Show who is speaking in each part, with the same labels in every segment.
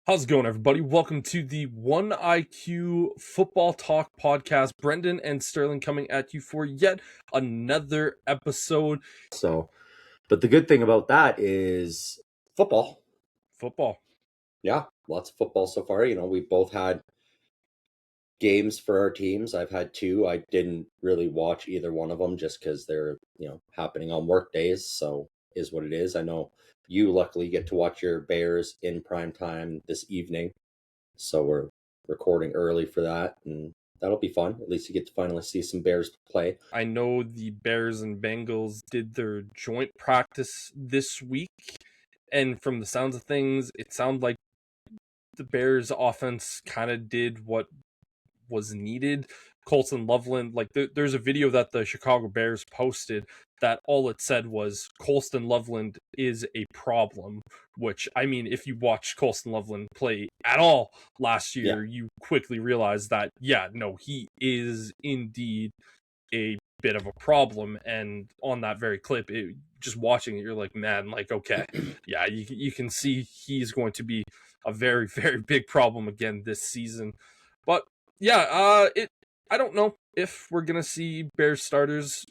Speaker 1: How's it going, everybody? Welcome to the 1IQ Football Talk podcast. Brendon and Sterling coming at you for yet another episode.
Speaker 2: But the good thing about that is football.
Speaker 1: Football.
Speaker 2: Yeah, lots of football so far. We've both had games for our teams. I've had two. I didn't really watch either one of them just because they're, happening on work days. So is what it is. I know you luckily get to watch your Bears in prime time this evening. So we're recording early for that. And that'll be fun. At least you get to finally see some Bears play.
Speaker 1: I know the Bears and Bengals did their joint practice this week. And from the sounds of things, it sounded like the Bears offense kind of did what was needed. Colston Loveland, there's a video that the Chicago Bears posted that all it said was Colston Loveland is a problem, which, I mean, if you watched Colston Loveland play at all last year, you quickly realize that, he is indeed a bit of a problem. And on that very clip, just watching it, you're like, man, okay, you can see he's going to be a very, very big problem again this season. But I don't know if we're gonna see Bears starters.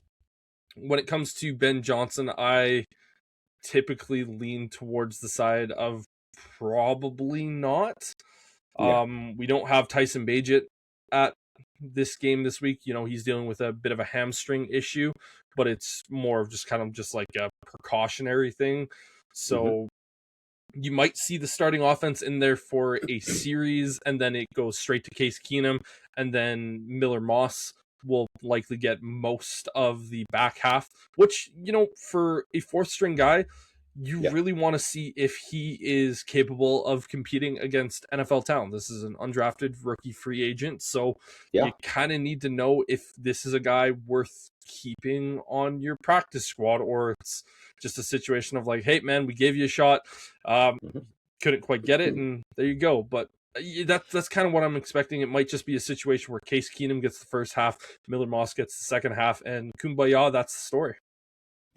Speaker 1: When it comes to Ben Johnson, I typically lean towards the side of probably not. We don't have Tyson Bagent at this game this week. He's dealing with a bit of a hamstring issue, but it's more of just like a precautionary thing. So you might see the starting offense in there for a series, and then it goes straight to Case Keenum, and then Miller Moss will likely get most of the back half, which, for a fourth string guy, you really want to see if he is capable of competing against NFL talent. This is an undrafted rookie free agent, so you kind of need to know if this is a guy worth keeping on your practice squad, or it's just a situation of like, hey man, we gave you a shot, couldn't quite get it, and there you go. But that's kind of what I'm expecting. It might just be a situation where Case Keenum gets the first half, Miller Moss gets the second half, and kumbaya, that's the story.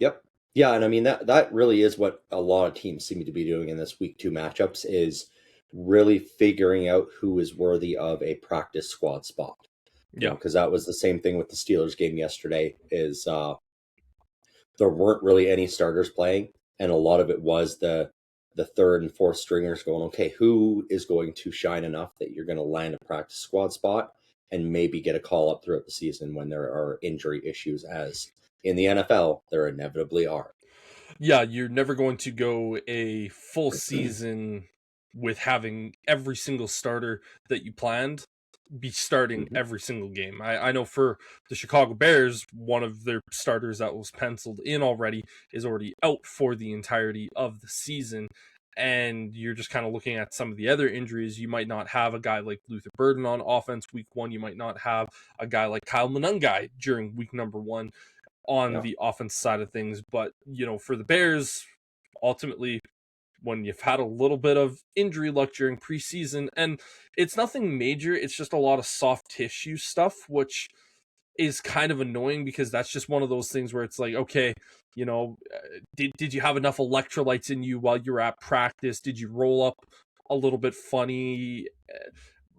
Speaker 2: Yep. Yeah, and I mean that really is what a lot of teams seem to be doing in this week 2 matchups, is really figuring out who is worthy of a practice squad spot.
Speaker 1: Yeah,
Speaker 2: because that was the same thing with the Steelers game yesterday. Is there weren't really any starters playing, and a lot of it was the third and fourth stringers going, okay, who is going to shine enough that you're going to land a practice squad spot and maybe get a call up throughout the season when there are injury issues, as in the NFL, there inevitably are.
Speaker 1: Yeah, you're never going to go a full season with having every single starter that you planned be starting every single game. I know for the Chicago Bears, one of their starters that was penciled in already is already out for the entirety of the season. And you're just kind of looking at some of the other injuries. You might not have a guy like Luther Burden on offense week 1. You might not have a guy like Kyle Monungai during week number 1 on the offense side of things. But, for the Bears, ultimately, when you've had a little bit of injury luck during preseason, and it's nothing major, it's just a lot of soft tissue stuff, which is kind of annoying because that's just one of those things where it's like, okay, did you have enough electrolytes in you while you were at practice? Did you roll up a little bit funny?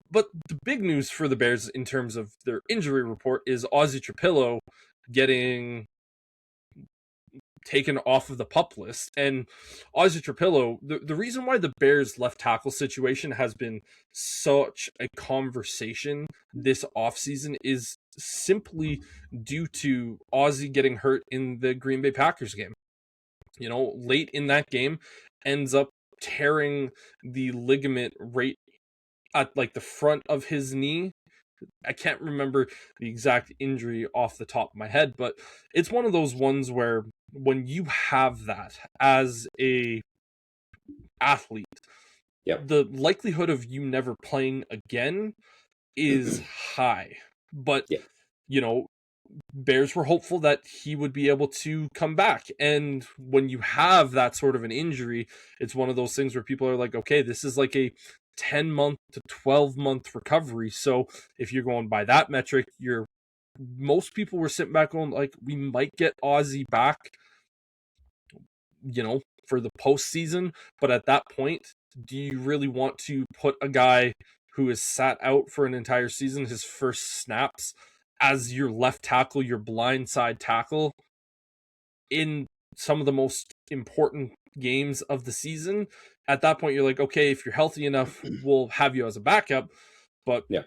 Speaker 1: But the big news for the Bears in terms of their injury report is Ozzie Trapilo getting taken off of the PUP list. And Ozzie Trapilo, the reason why the Bears left tackle situation has been such a conversation this offseason is simply due to Ozzie getting hurt in the Green Bay Packers game. Late in that game, ends up tearing the ligament right at the front of his knee. I can't remember the exact injury off the top of my head, but it's one of those ones where when you have that as a athlete, the likelihood of you never playing again is high. But, Bears were hopeful that he would be able to come back. And when you have that sort of an injury, it's one of those things where people are like, okay, this is like a 10-month to 12-month recovery. So if you're going by that metric, most people were sitting back going like, we might get Ozzie back, for the postseason. But at that point, Do you really want to put a guy who is sat out for an entire season, his first snaps, as your left tackle, your blindside tackle, in some of the most important games of the season? At that point, you're like, okay, if you're healthy enough, we'll have you as a backup. But
Speaker 2: Yeah.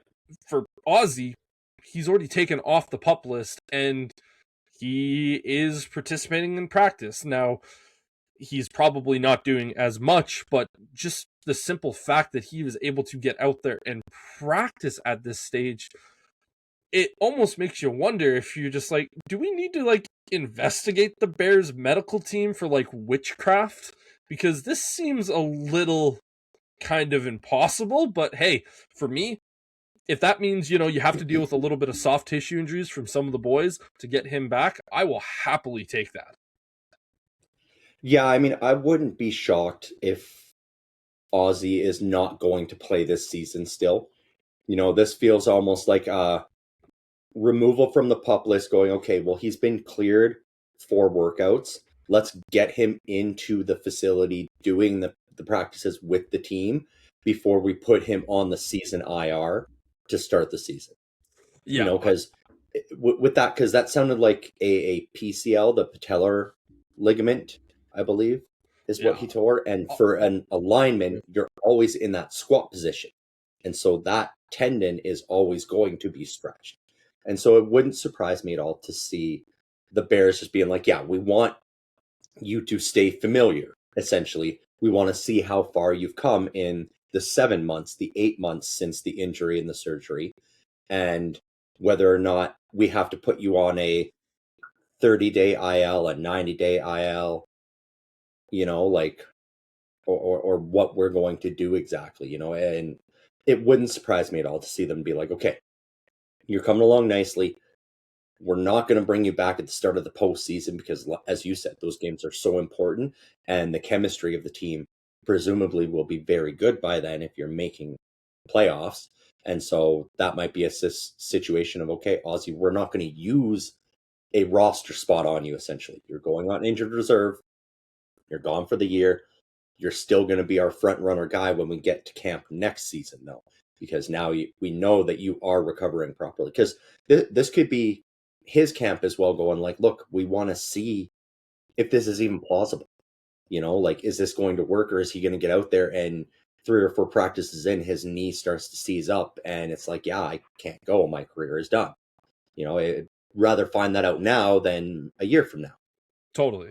Speaker 1: for Ozzie, he's already taken off the PUP list, and he is participating in practice. Now, he's probably not doing as much, but just the simple fact that he was able to get out there and practice at this stage, it almost makes you wonder if you're just like, do we need to like investigate the Bears medical team for like witchcraft? Because this seems a little kind of impossible, but hey, for me, if that means, you have to deal with a little bit of soft tissue injuries from some of the boys to get him back, I will happily take that.
Speaker 2: Yeah, I mean, I wouldn't be shocked if Ozzie is not going to play this season still. This feels almost like a removal from the PUP list going, okay, well, he's been cleared for workouts. Let's get him into the facility doing the practices with the team before we put him on the season IR to start the season.
Speaker 1: Yeah,
Speaker 2: Because with that, because that sounded like a PCL, the patellar ligament, I believe, is what he tore. And for an alignment, you're always in that squat position. And so that tendon is always going to be stretched. And so it wouldn't surprise me at all to see the Bears just being like, yeah, we want you to stay familiar, essentially. We want to see how far you've come in the 7 months, the 8 months since the injury and the surgery, and whether or not we have to put you on a 30-day IL, a 90-day IL, or what we're going to do exactly, and it wouldn't surprise me at all to see them be like, okay, you're coming along nicely. We're not going to bring you back at the start of the postseason because, as you said, those games are so important, and the chemistry of the team presumably will be very good by then if you're making playoffs. And so that might be a situation of, okay, Ozzie, we're not going to use a roster spot on you, essentially. You're going on injured reserve. You're gone for the year. You're still going to be our front runner guy when we get to camp next season, though, because now we know that you are recovering properly. Because this could be his camp as well, going like, look, we want to see if this is even plausible. Like, is this going to work, or is he going to get out there and 3 or 4 practices in, his knee starts to seize up and it's like, yeah, I can't go. My career is done. I'd rather find that out now than a year from now.
Speaker 1: Totally.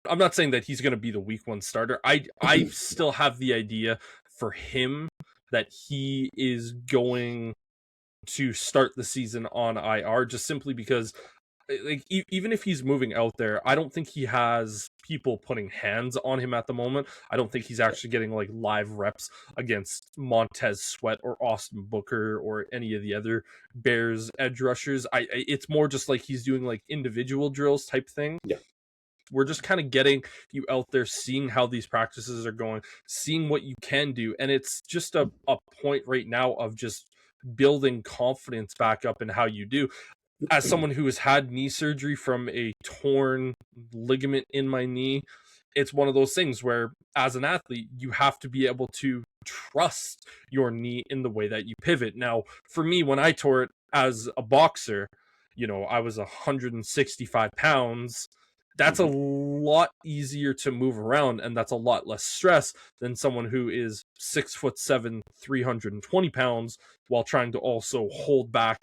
Speaker 1: I'm not saying that he's going to be the week 1 starter. I still have the idea for him that he is going to start the season on IR, just simply because, like, even if he's moving out there, I don't think he has people putting hands on him at the moment. I don't think he's actually getting like live reps against Montez Sweat or Austin Booker or any of the other Bears edge rushers. It's more just like he's doing like individual drills type thing.
Speaker 2: Yeah.
Speaker 1: We're just kind of getting you out there, seeing how these practices are going, seeing what you can do. And it's just a point right now of just building confidence back up in how you do. As someone who has had knee surgery from a torn ligament in my knee, it's one of those things where, as an athlete, you have to be able to trust your knee in the way that you pivot. Now, for me, when I tore it as a boxer, I was 165 pounds. That's a lot easier to move around, and that's a lot less stress than someone who is 6'7", 320 pounds, while trying to also hold back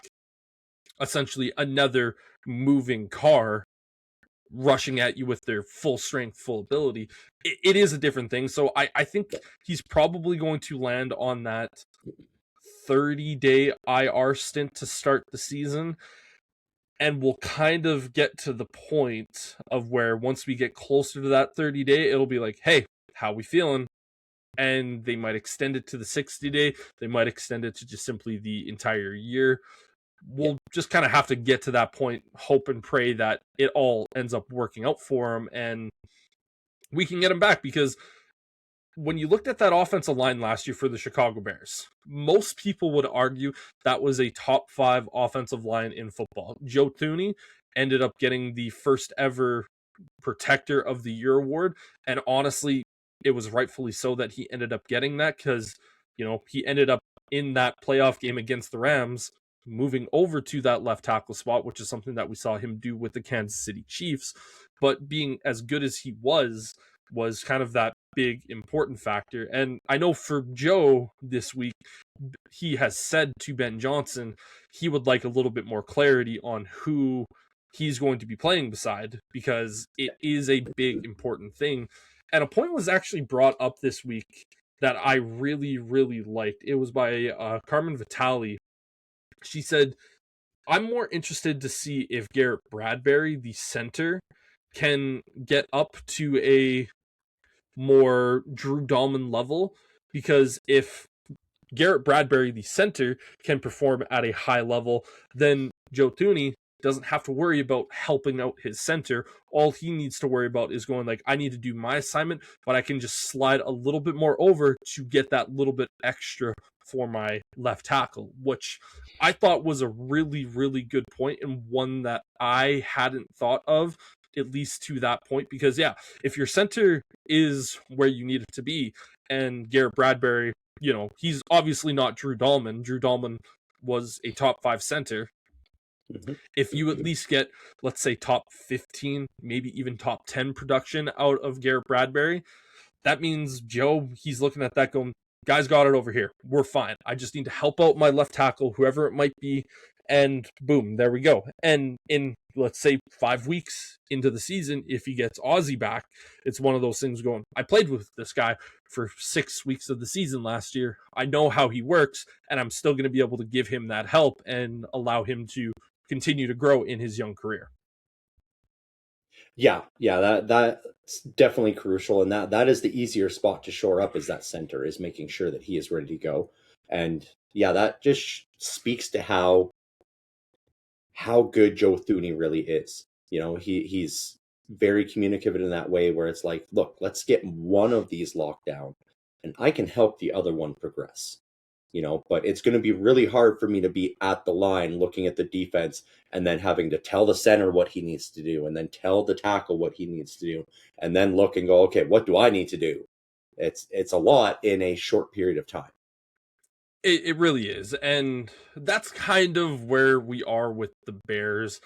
Speaker 1: essentially another moving car rushing at you with their full strength, full ability. It is a different thing. So I think he's probably going to land on that 30-day IR stint to start the season. And we'll kind of get to the point of where once we get closer to that 30-day, it'll be like, hey, how we feeling? And they might extend it to the 60-day. They might extend it to just simply the entire year. We'll just kind of have to get to that point, hope and pray that it all ends up working out for him and we can get him back. Because when you looked at that offensive line last year for the Chicago Bears, most people would argue that was a top 5 offensive line in football. Joe Thuney ended up getting the first ever Protector of the Year award. And honestly, it was rightfully so that he ended up getting that, because, he ended up in that playoff game against the Rams, moving over to that left tackle spot, which is something that we saw him do with the Kansas City Chiefs. But being as good as he was kind of that big important factor. And I know for Joe this week, he has said to Ben Johnson he would like a little bit more clarity on who he's going to be playing beside, because it is a big important thing. And a point was actually brought up this week that I really, really liked. It was by Carmen Vitale. She said, I'm more interested to see if Garrett Bradbury, the center, can get up to a more Drew Dahlman level, because if Garrett Bradbury, the center, can perform at a high level, then Joe Thuney doesn't have to worry about helping out his center. All he needs to worry about is going like, I need to do my assignment, but I can just slide a little bit more over to get that little bit extra for my left tackle, which I thought was a really, really good point, and one that I hadn't thought of, at least to that point. Because, yeah, if your center is where you need it to be, and Garrett Bradbury, he's obviously not Drew Dahlman. Drew Dahlman was a top 5 center. If you at least get, let's say, top 15, maybe even top 10 production out of Garrett Bradbury, that means Joe, he's looking at that going, guys got it over here. We're fine. I just need to help out my left tackle, whoever it might be, and boom, there we go. And in, let's say, 5 weeks into the season, if he gets Ozzie back, it's one of those things going, I played with this guy for 6 weeks of the season last year. I know how he works, and I'm still going to be able to give him that help and allow him to continue to grow in his young career.
Speaker 2: Yeah, that's definitely crucial, and that is the easier spot to shore up, is that center, is making sure that he is ready to go. And yeah, that just speaks to how good Joe Thuney really is. He's very communicative in that way, where it's like, look, let's get one of these locked down, and I can help the other one progress. But it's going to be really hard for me to be at the line looking at the defense and then having to tell the center what he needs to do, and then tell the tackle what he needs to do, and then look and go, okay, what do I need to do? It's a lot in a short period of time.
Speaker 1: It really is. And that's kind of where we are with the Bears.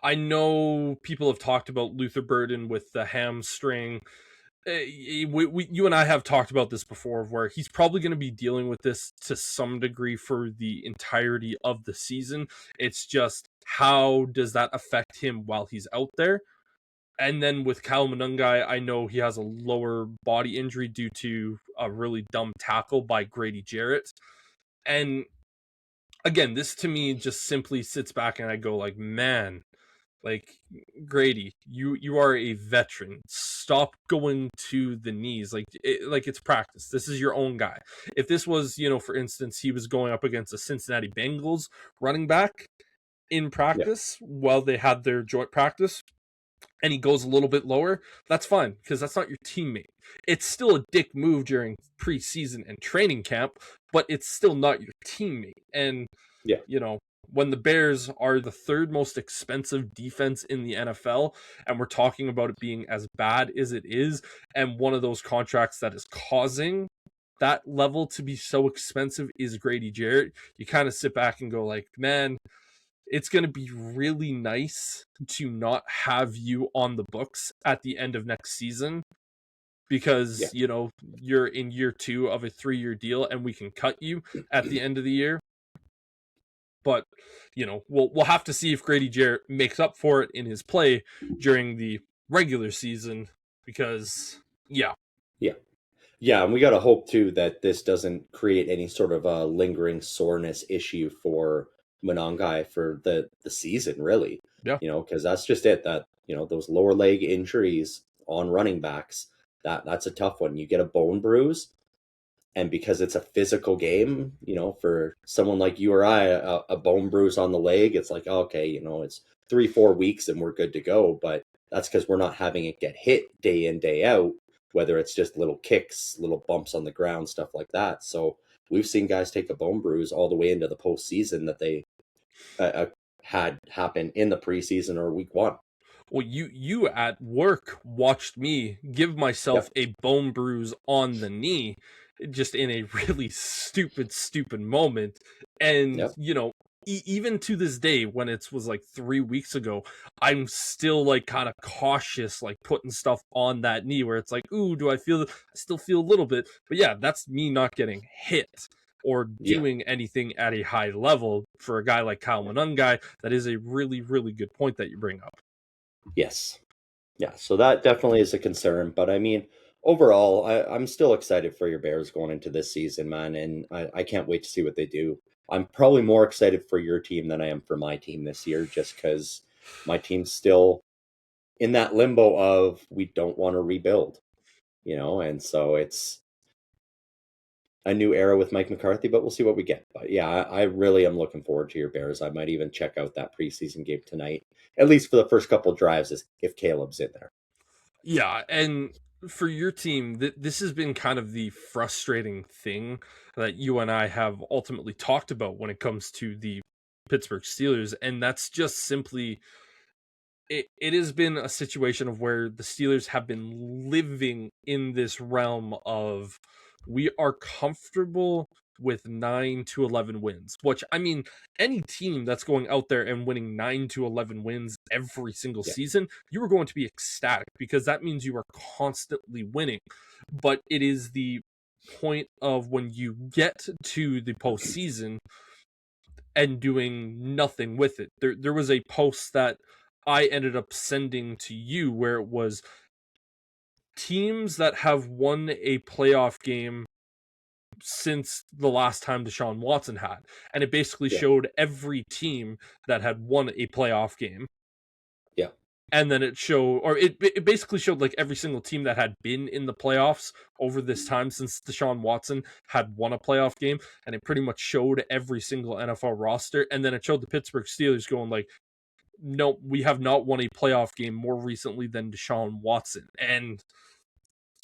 Speaker 1: I know people have talked about Luther Burden with the hamstring. You and I have talked about this before, of where he's probably going to be dealing with this to some degree for the entirety of the season. It's just, how does that affect him while he's out there? And then with Kyle Monungai, I know he has a lower body injury due to a really dumb tackle by Grady Jarrett. And again, this to me just simply sits back and I go like, man, like, Grady, you are a veteran. Stop going to the knees. Like it's practice. This is your own guy. If this was, for instance, he was going up against a Cincinnati Bengals running back in practice while they had their joint practice, and he goes a little bit lower, that's fine, because that's not your teammate. It's still a dick move during preseason and training camp, but it's still not your teammate. And,
Speaker 2: Yeah.
Speaker 1: When the Bears are the third most expensive defense in the NFL, and we're talking about it being as bad as it is, and one of those contracts that is causing that level to be so expensive is Grady Jarrett, you kind of sit back and go like, man, it's going to be really nice to not have you on the books at the end of next season, because, you're in year 2 of a 3-year deal and we can cut you at the end of the year. But, we'll have to see if Grady Jarrett makes up for it in his play during the regular season, because,
Speaker 2: Yeah, and we got to hope, too, that this doesn't create any sort of a lingering soreness issue for Monangai for the season, really.
Speaker 1: Yeah.
Speaker 2: Because that's just it, that, those lower leg injuries on running backs, that's a tough one. You get a bone bruise, and because it's a physical game, for someone like you or I, a bone bruise on the leg, it's like, okay, it's 3-4 weeks and we're good to go. But that's because we're not having it get hit day in, day out, whether it's just little kicks, little bumps on the ground, stuff like that. So we've seen guys take a bone bruise all the way into the postseason that they had happen in the preseason or week 1.
Speaker 1: Well, you at work watched me give myself
Speaker 2: Yep.
Speaker 1: a bone bruise on the knee just in a really stupid moment. And,
Speaker 2: Yep.
Speaker 1: even to this day, when it was like 3 weeks ago, I'm still like kind of cautious, like putting stuff on that knee where it's like, ooh, I still feel a little bit. But yeah, that's me not getting hit or
Speaker 2: Yeah.
Speaker 1: doing anything at a high level for a guy like Kyle
Speaker 2: Yeah.
Speaker 1: Monungai. That is a really, really good point that you bring up.
Speaker 2: Yes. Yeah. So that definitely is a concern. But I mean, overall, I'm still excited for your Bears going into this season, man. And I can't wait to see what they do. I'm probably more excited for your team than I am for my team this year, just because my team's still in that limbo of we don't want to rebuild, and so it's a new era with Mike McCarthy, but we'll see what we get. But yeah, I really am looking forward to your Bears. I might even check out that preseason game tonight, at least for the first couple of drives, if Caleb's in there.
Speaker 1: Yeah, and for your team, this has been kind of the frustrating thing that you and I have ultimately talked about when it comes to the Pittsburgh Steelers, and that's just simply it has been a situation of where the Steelers have been living in this realm of we are comfortable with 9 to 11 wins, which I mean, any team that's going out there and winning 9 to 11 wins every single
Speaker 2: Yeah.
Speaker 1: season, you are going to be ecstatic because that means you are constantly winning. But it is the point of when you get to the postseason and doing nothing with it. There was a post that I ended up sending to you where it was teams that have won a playoff game since the last time Deshaun Watson had. And it basically
Speaker 2: Yeah.
Speaker 1: showed every team that had won a playoff game.
Speaker 2: Yeah.
Speaker 1: And then it basically showed like every single team that had been in the playoffs over this time since Deshaun Watson had won a playoff game. And it pretty much showed every single NFL roster. And then it showed the Pittsburgh Steelers going like, no, we have not won a playoff game more recently than Deshaun Watson. And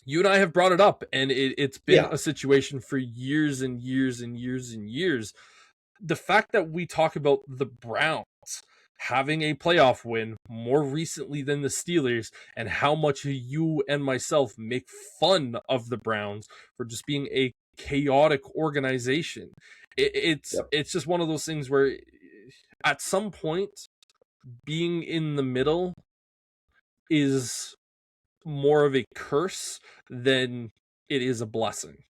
Speaker 1: you and I have brought it up, and it's been
Speaker 2: Yeah.
Speaker 1: a situation for years and years and years and years. The fact that we talk about the Browns having a playoff win more recently than the Steelers, and how much you and myself make fun of the Browns for just being a chaotic organization.
Speaker 2: Yep.
Speaker 1: It's just one of those things where at some point being in the middle is more of a curse than it is a blessing.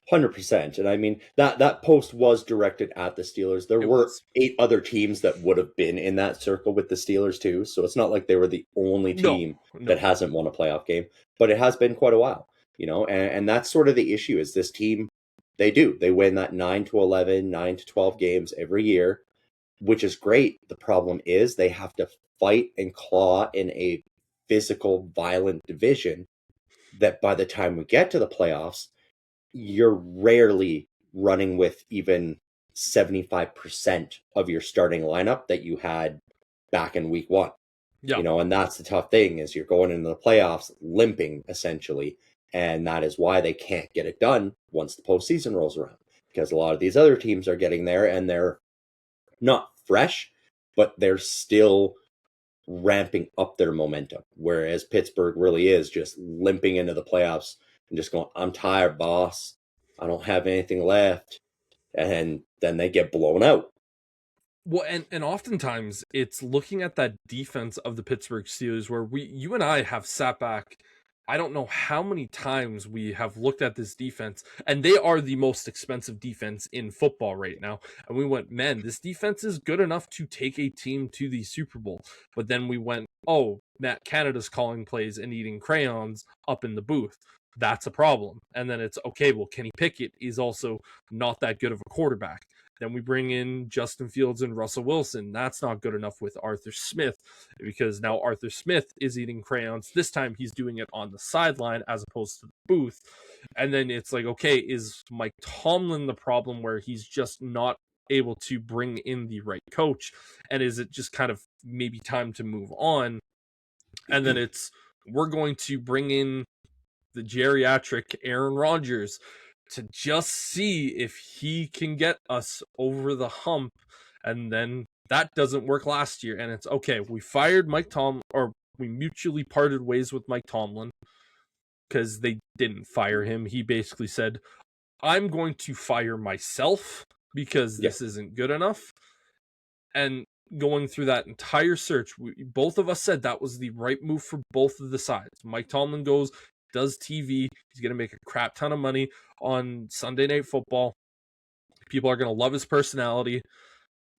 Speaker 2: 100%. And I mean, that post was directed at the Steelers. There
Speaker 1: It
Speaker 2: were
Speaker 1: was.
Speaker 2: 8 other teams that would have been in that circle with the Steelers too. So it's not like they were the only
Speaker 1: No,
Speaker 2: team that
Speaker 1: no.
Speaker 2: hasn't won a playoff game, but it has been quite a while, and that's sort of the issue is this team, they win that 9 to 11, 9 to 12 games every year, which is great. The problem is they have to fight and claw in a physical, violent division that by the time we get to the playoffs, you're rarely running with even 75% of your starting lineup that you had back in week one.
Speaker 1: Yeah.
Speaker 2: And that's the tough thing is you're going into the playoffs limping essentially. And that is why they can't get it done once the postseason rolls around. Because a lot of these other teams are getting there and they're not fresh, but they're still ramping up their momentum. Whereas Pittsburgh really is just limping into the playoffs and just going, I'm tired, boss. I don't have anything left. And then they get blown out.
Speaker 1: Well, and oftentimes it's looking at that defense of the Pittsburgh Steelers where you and I have sat back. I don't know how many times we have looked at this defense, and they are the most expensive defense in football right now. And we went, man, this defense is good enough to take a team to the Super Bowl. But then we went, oh, Matt Canada's calling plays and eating crayons up in the booth. That's a problem. And then it's okay, well, Kenny Pickett is also not that good of a quarterback. Then we bring in Justin Fields and Russell Wilson. That's not good enough with Arthur Smith because now Arthur Smith is eating crayons. This time he's doing it on the sideline as opposed to the booth. And then it's like, okay, is Mike Tomlin the problem where he's just not able to bring in the right coach? And is it just kind of maybe time to move on? And then it's, we're going to bring in the geriatric Aaron Rodgers to just see if he can get us over the hump. And then That doesn't work last year. And it's okay. We fired Mike Tomlin, or we mutually parted ways with Mike Tomlin because they didn't fire him. He basically said, I'm going to fire myself because
Speaker 2: Yeah.
Speaker 1: this isn't good enough. And going through that entire search, both of us said that was the right move for both of the sides. Mike Tomlin does TV. He's going to make a crap ton of money on Sunday Night Football. People are going to love his personality.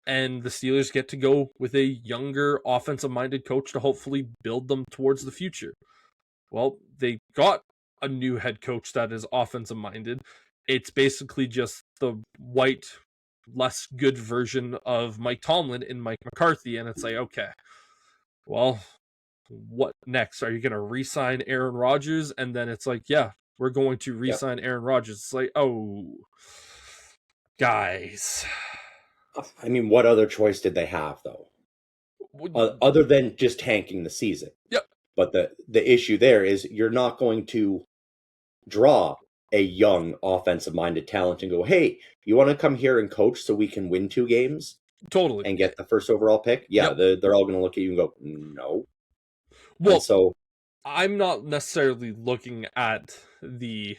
Speaker 1: And the Steelers get to go with a younger, offensive-minded coach to hopefully build them towards the future. Well, they got a new head coach that is offensive-minded. It's basically just the white, less good version of Mike Tomlin and Mike McCarthy, and it's like, okay, well, what next? Are you going to re-sign Aaron Rodgers? And then it's like, yeah, we're going to re-sign Aaron Rodgers. It's like, oh, guys.
Speaker 2: I mean, what other choice did they have, though? Other than just tanking the season.
Speaker 1: Yep.
Speaker 2: But the issue there is you're not going to draw a young offensive-minded talent and go, hey, you want to come here and coach so we can win 2 games?
Speaker 1: Totally.
Speaker 2: And get the first overall pick? Yeah, they're all going to look at you and go, no.
Speaker 1: Well,
Speaker 2: and so
Speaker 1: I'm not necessarily looking at the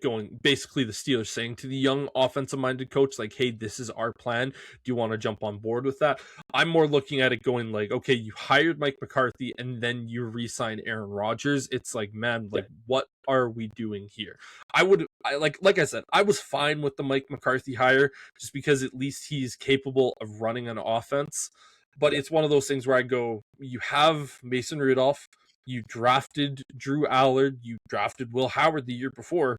Speaker 1: going basically the Steelers saying to the young offensive minded coach, like, hey, this is our plan. Do you want to jump on board with that? I'm more looking at it going like, okay, you hired Mike McCarthy and then you re-sign Aaron Rodgers. It's like, man, like, what are we doing here? Like I said, I was fine with the Mike McCarthy hire just because at least he's capable of running an offense. But it's one of those things where I go, you have Mason Rudolph, you drafted Drew Allard, you drafted Will Howard the year before.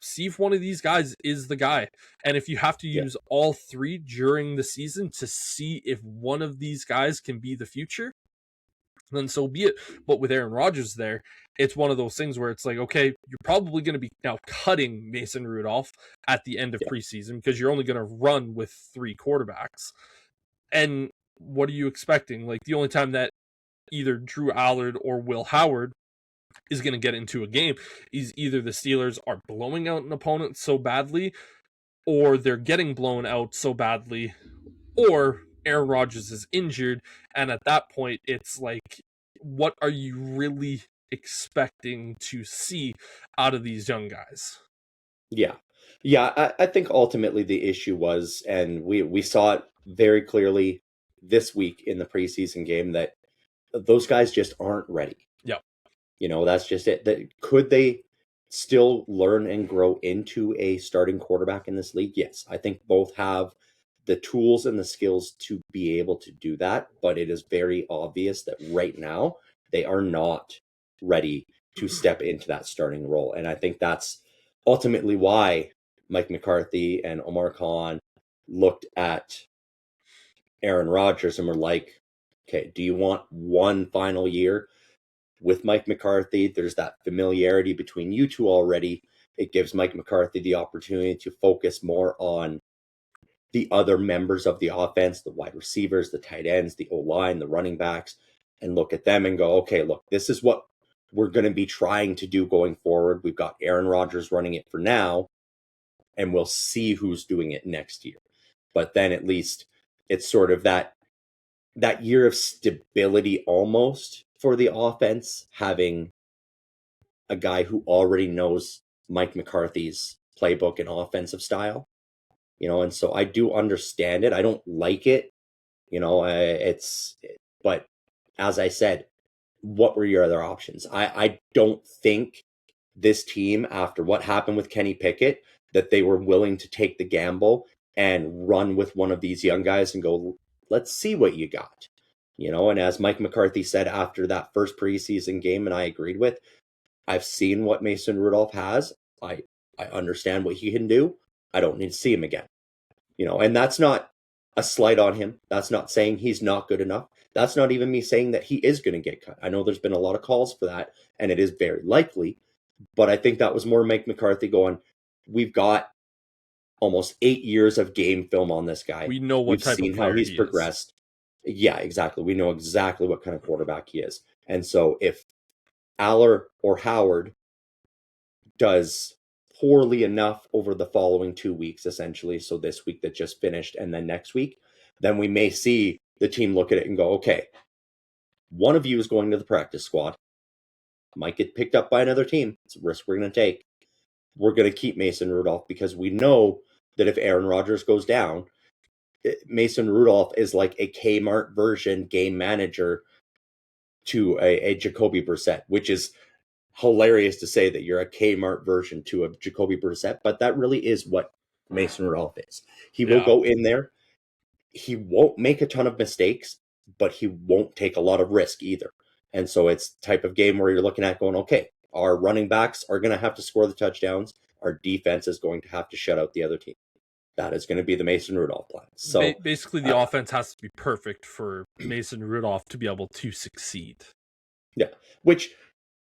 Speaker 1: See if one of these guys is the guy. And if you have to use all 3 during the season to see if one of these guys can be the future, then so be it. But with Aaron Rodgers there, it's one of those things where it's like, okay, you're probably going to be now cutting Mason Rudolph at the end of preseason because you're only going to run with 3 quarterbacks. And what are you expecting? Like, the only time that either Drew Allard or Will Howard is going to get into a game is either the Steelers are blowing out an opponent so badly, or they're getting blown out so badly, or Aaron Rodgers is injured. And at that point, it's like, what are you really expecting to see out of these young guys?
Speaker 2: Yeah. I think ultimately the issue was, and we saw it very clearly this week in the preseason game, that those guys just aren't ready.
Speaker 1: Yeah.
Speaker 2: That's just it. Could they still learn and grow into a starting quarterback in this league? Yes. I think both have the tools and the skills to be able to do that, but it is very obvious that right now they are not ready to step into that starting role. And I think that's ultimately why Mike McCarthy and Omar Khan looked at Aaron Rodgers and were like, okay, do you want one final year with Mike McCarthy? There's that familiarity between you two already. It gives Mike McCarthy the opportunity to focus more on the other members of the offense, the wide receivers, the tight ends, the O-line, the running backs, and look at them and go, okay, look, this is what we're going to be trying to do going forward. We've got Aaron Rodgers running it for now, and we'll see who's doing it next year. But then at least it's sort of that year of stability almost for the offense, having a guy who already knows Mike McCarthy's playbook and offensive style. And so I do understand it. I don't like it, but as I said, what were your other options? I don't think this team, after what happened with Kenny Pickett, that they were willing to take the gamble and run with one of these young guys and go, let's see what you got. And as Mike McCarthy said after that first preseason game, and I agreed with, I've seen what Mason Rudolph has. I understand what he can do. I don't need to see him again. And that's not a slight on him. That's not saying he's not good enough. That's not even me saying that he is going to get cut. I know there's been a lot of calls for that, and it is very likely. But I think that was more Mike McCarthy going, we've got almost 8 years of game film on this guy.
Speaker 1: We know what
Speaker 2: We've
Speaker 1: type
Speaker 2: seen
Speaker 1: of player
Speaker 2: how he's
Speaker 1: he
Speaker 2: progressed. Yeah, exactly. We know exactly what kind of quarterback he is. And so if Aller or Howard does poorly enough over the following 2 weeks, essentially, so this week that just finished and then next week, then we may see the team look at it and go, okay, one of you is going to the practice squad, might get picked up by another team. It's a risk we're going to take. We're going to keep Mason Rudolph because we know that if Aaron Rodgers goes down, Mason Rudolph is like a Kmart version game manager to a Jacoby Brissett, which is hilarious to say that you're a Kmart version to a Jacoby Brissett, but that really is what Mason Rudolph is. He will go in there. He won't make a ton of mistakes, but he won't take a lot of risk either. And so it's the type of game where you're looking at going, okay, our running backs are going to have to score the touchdowns. Our defense is going to have to shut out the other team. That is going to be the Mason Rudolph plan. So
Speaker 1: basically, the offense has to be perfect for Mason Rudolph to be able to succeed.
Speaker 2: Yeah, which,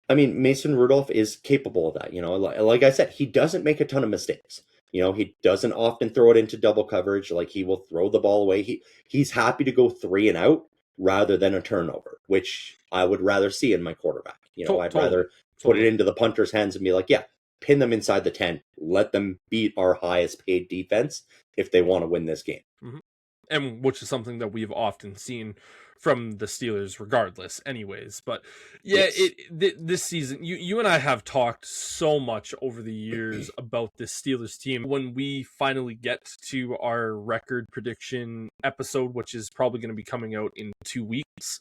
Speaker 2: I mean, Mason Rudolph is capable of that. You know, like I said, he doesn't make a ton of mistakes. You know, he doesn't often throw it into double coverage. Like, he will throw the ball away. He's happy to go 3 and out rather than a turnover, which I would rather see in my quarterback. You know, I'd rather put it into the punter's hands and be like, yeah, pin them inside the 10. Let them beat our highest paid defense if they want to win this game.
Speaker 1: Mm-hmm. And which is something that we've often seen from the Steelers regardless anyways. But yeah, yes. This season, you and I have talked so much over the years about this Steelers team. When we finally get to our record prediction episode, which is probably going to be coming out in 2 weeks,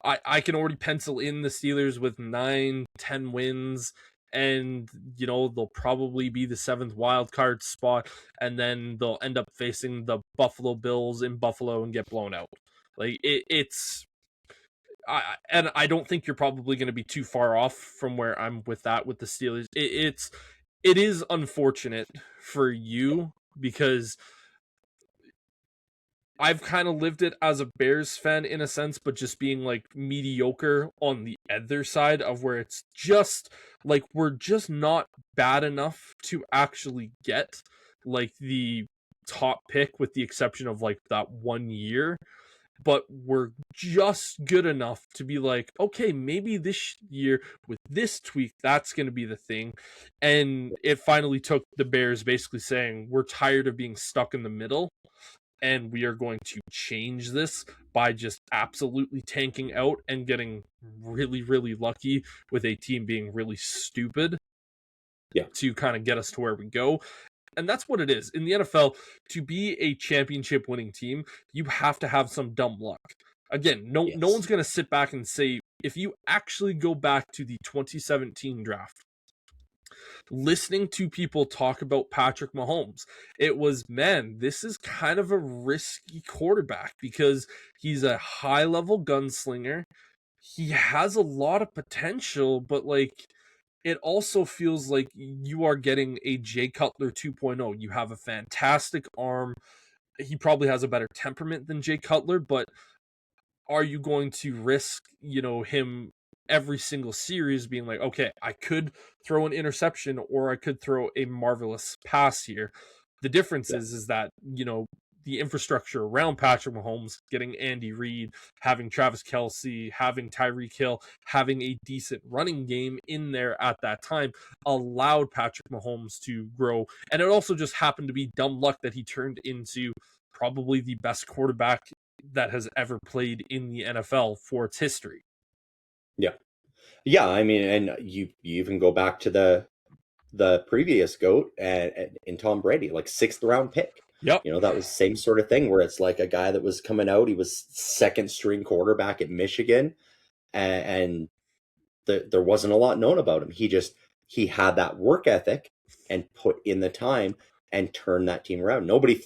Speaker 1: I can already pencil in the Steelers with 9-10 wins. And, you know, they'll probably be the 7th wild card spot, and then they'll end up facing the Buffalo Bills in Buffalo and get blown out. Like, I don't think you're probably going to be too far off from where I'm with that with the Steelers. It is unfortunate for you because I've kind of lived it as a Bears fan in a sense, but just being like mediocre on the other side of where it's just like we're just not bad enough to actually get like the top pick with the exception of like that 1 year. But we're just good enough to be like, okay, maybe this year with this tweak, that's going to be the thing. And it finally took the Bears basically saying, we're tired of being stuck in the middle. And we are going to change this by just absolutely tanking out and getting really, really lucky with a team being really stupid to kind of get us to where we go. And that's what it is. In the NFL, to be a championship winning team, you have to have some dumb luck. Again, no one's going to sit back and say, if you actually go back to the 2017 draft, listening to people talk about Patrick Mahomes, it was, man, this is kind of a risky quarterback because he's a high-level gunslinger. He has a lot of potential, but like it also feels like you are getting a Jay Cutler 2.0. You have a fantastic arm. He probably has a better temperament than Jay Cutler, but are you going to risk, you know, him every single series being like, okay, I could throw an interception or I could throw a marvelous pass here. The difference is that, you know, the infrastructure around Patrick Mahomes, getting Andy Reid, having Travis Kelce, having Tyreek Hill, having a decent running game in there at that time allowed Patrick Mahomes to grow. And it also just happened to be dumb luck that he turned into probably the best quarterback that has ever played in the NFL for its history.
Speaker 2: Yeah, I mean, and you even go back to the previous GOAT and in Tom Brady, like 6th round pick.
Speaker 1: Yep.
Speaker 2: You know, that was the same sort of thing where it's like a guy that was coming out, he was 2nd string quarterback at Michigan, and there wasn't a lot known about him. He had that work ethic and put in the time and turned that team around. Nobody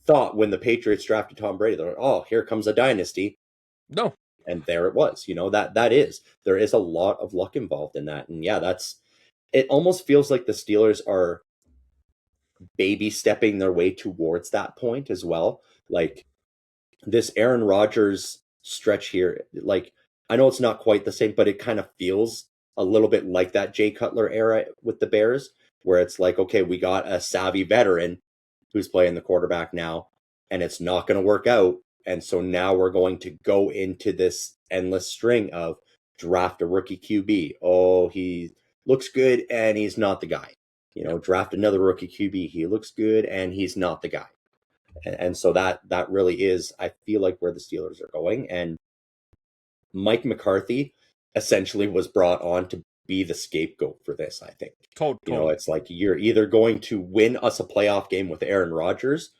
Speaker 2: thought when the Patriots drafted Tom Brady, they're like, oh, here comes a dynasty.
Speaker 1: No.
Speaker 2: And there it was. You know, there is a lot of luck involved in that. And yeah, it almost feels like the Steelers are baby stepping their way towards that point as well. Like this Aaron Rodgers stretch here, like I know it's not quite the same, but it kind of feels a little bit like that Jay Cutler era with the Bears, where it's like, okay, we got a savvy veteran who's playing the quarterback now, and it's not going to work out. And so now we're going to go into this endless string of draft a rookie QB. Oh, he looks good and he's not the guy. You know, draft another rookie QB. He looks good and he's not the guy. And so that really is, I feel like, where the Steelers are going. And Mike McCarthy essentially was brought on to be the scapegoat for this, I think.
Speaker 1: Totally.
Speaker 2: It's like you're either going to win us a playoff game with Aaron Rodgers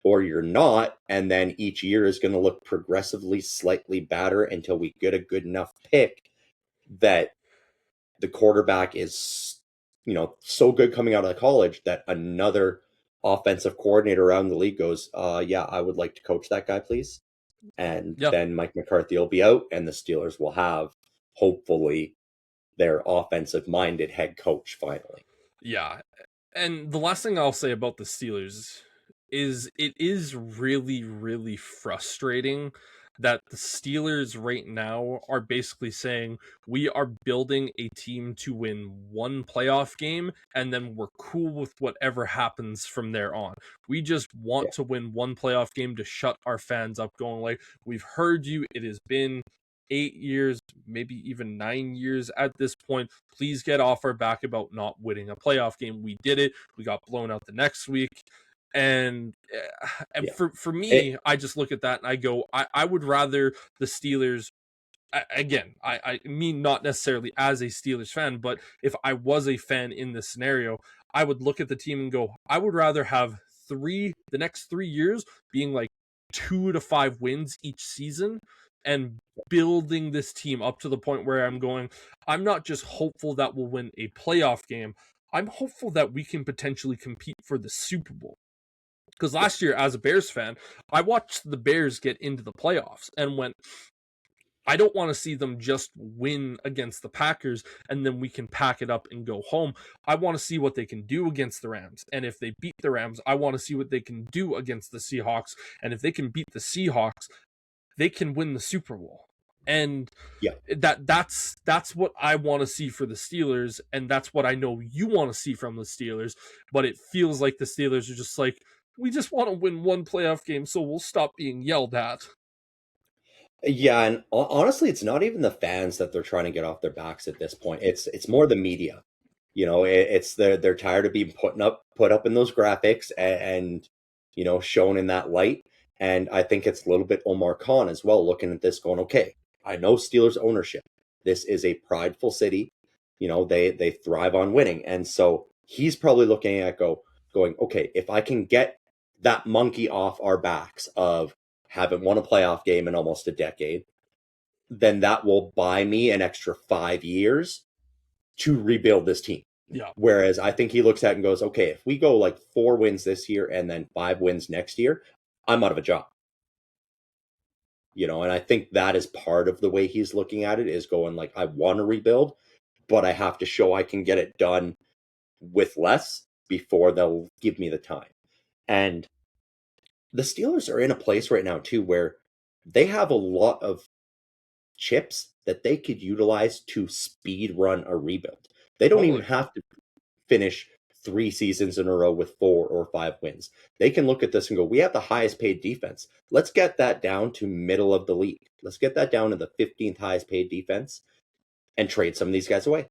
Speaker 2: or you're not. And then each year is going to look progressively slightly better until we get a good enough pick that the quarterback is, so good coming out of college that another offensive coordinator around the league goes, yeah, I would like to coach that guy, please. And
Speaker 1: Yeah.
Speaker 2: then Mike McCarthy will be out and the Steelers will have, hopefully, their offensive minded head coach finally.
Speaker 1: Yeah. And the last thing I'll say about the Steelers is it is really, really frustrating that the Steelers right now are basically saying we are building a team to win one playoff game and then we're cool with whatever happens from there on. We just want
Speaker 2: Yeah.
Speaker 1: to win one playoff game to shut our fans up, going like, we've heard you, it has been 8 years, maybe even 9 years at this point. Please get off our back about not winning a playoff game. We did it. We got blown out the next week. And
Speaker 2: Yeah.
Speaker 1: for me, I just look at that and I go, I would rather the Steelers. Again, I mean not necessarily as a Steelers fan, but if I was a fan in this scenario, I would look at the team and go, I would rather have the next 3 years being like 2 to 5 wins each season and building this team up to the point where I'm going, I'm not just hopeful that we'll win a playoff game, I'm hopeful that we can potentially compete for the Super Bowl. Because last year, as a Bears fan, I watched the Bears get into the playoffs and went, I don't want to see them just win against the Packers and then we can pack it up and go home. I want to see what they can do against the Rams. And if they beat the Rams, I want to see what they can do against the Seahawks. And if they can beat the Seahawks, they can win the Super Bowl. And
Speaker 2: Yeah.
Speaker 1: that's what I want to see for the Steelers, and that's what I know you want to see from the Steelers. But it feels like the Steelers are just like, we just want to win one playoff game, so we'll stop being yelled at.
Speaker 2: Yeah, and honestly, it's not even the fans that they're trying to get off their backs at this point. It's more the media. It's they're tired of being put up in those graphics and shown in that light. And I think it's a little bit Omar Khan as well, looking at this, going, okay, I know Steelers ownership. This is a prideful city. They thrive on winning, and so he's probably looking at going, okay, if I can get that monkey off our backs of haven't won a playoff game in almost a decade, then that will buy me an extra 5 years to rebuild this team.
Speaker 1: Yeah.
Speaker 2: Whereas I think he looks at it and goes, okay, if we go like 4 wins this year and then 5 wins next year, I'm out of a job. And I think that is part of the way he's looking at it, is going like, I want to rebuild, but I have to show I can get it done with less before they'll give me the time. And the Steelers are in a place right now too where they have a lot of chips that they could utilize to speed run a rebuild. They don't even have to finish 3 seasons in a row with 4 or 5 wins. They can look at this and go, we have the highest paid defense. Let's get that down to middle of the league. Let's get that down to the 15th highest paid defense and trade some of these guys away.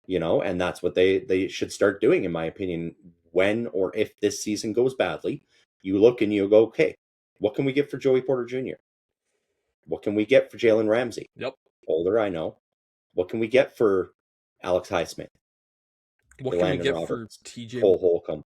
Speaker 2: And that's what they should start doing, in my opinion. When or if this season goes badly, you look and you go, okay, what can we get for Joey Porter Jr.? What can we get for Jalen Ramsey?
Speaker 1: Yep.
Speaker 2: Older, I know. What can we get for Alex Highsmith?
Speaker 1: What can we get for TJ?
Speaker 2: Cole Holcomb,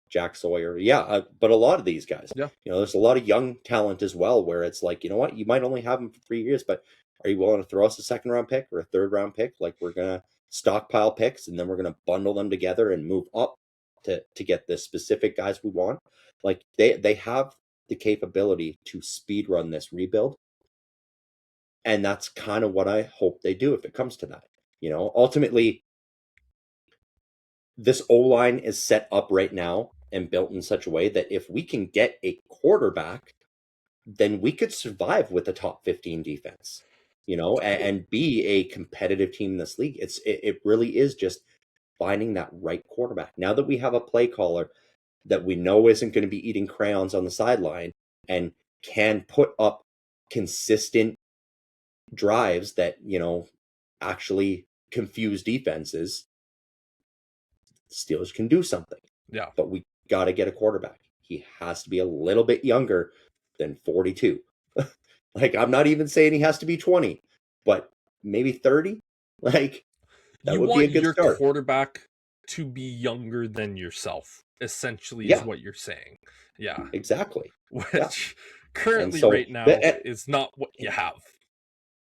Speaker 2: Jack Sawyer? Yeah, but a lot of these guys.
Speaker 1: Yeah.
Speaker 2: There's a lot of young talent as well, where it's like, you know what? You might only have them for 3 years, but are you willing to throw us a 2nd-round pick or a 3rd-round pick? Like, we're going to stockpile picks and then we're going to bundle them together and move up to get the specific guys we want. Like, they have the capability to speed run this rebuild. And that's kind of what I hope they do if it comes to that. Ultimately, this O-line is set up right now and built in such a way that if we can get a quarterback, then we could survive with a top 15 defense, and be a competitive team in this league. It really is just finding that right quarterback. Now that we have a play caller that we know isn't going to be eating crayons on the sideline and can put up consistent drives that, actually confuse defenses, Steelers can do something.
Speaker 1: Yeah.
Speaker 2: But we got to get a quarterback. he has to be a little bit younger than 42. Like, I'm not even saying he has to be 20, but maybe 30. Like, that
Speaker 1: You
Speaker 2: would be a
Speaker 1: want
Speaker 2: good
Speaker 1: your
Speaker 2: start.
Speaker 1: quarterback to be younger than yourself, essentially, is
Speaker 2: Yeah,
Speaker 1: what you're saying. Yeah.
Speaker 2: exactly. Yeah.
Speaker 1: Which
Speaker 2: And
Speaker 1: currently,
Speaker 2: so,
Speaker 1: right now, is not what you have.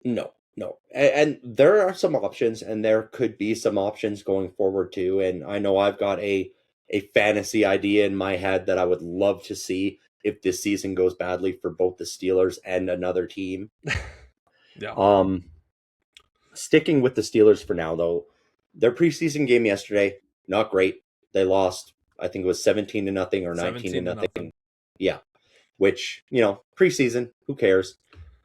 Speaker 2: no, no. And there are some options, and there could be some options going forward too. And I know I've got a fantasy idea in my head that I would love to see if this season goes badly for both the Steelers and another team.
Speaker 1: Yeah.
Speaker 2: Sticking with the Steelers for now, though, their preseason game yesterday, not great. They lost, I think it was 17 to nothing or 19 to
Speaker 1: 17 to nothing.
Speaker 2: nothing. Yeah. Which, preseason, who cares?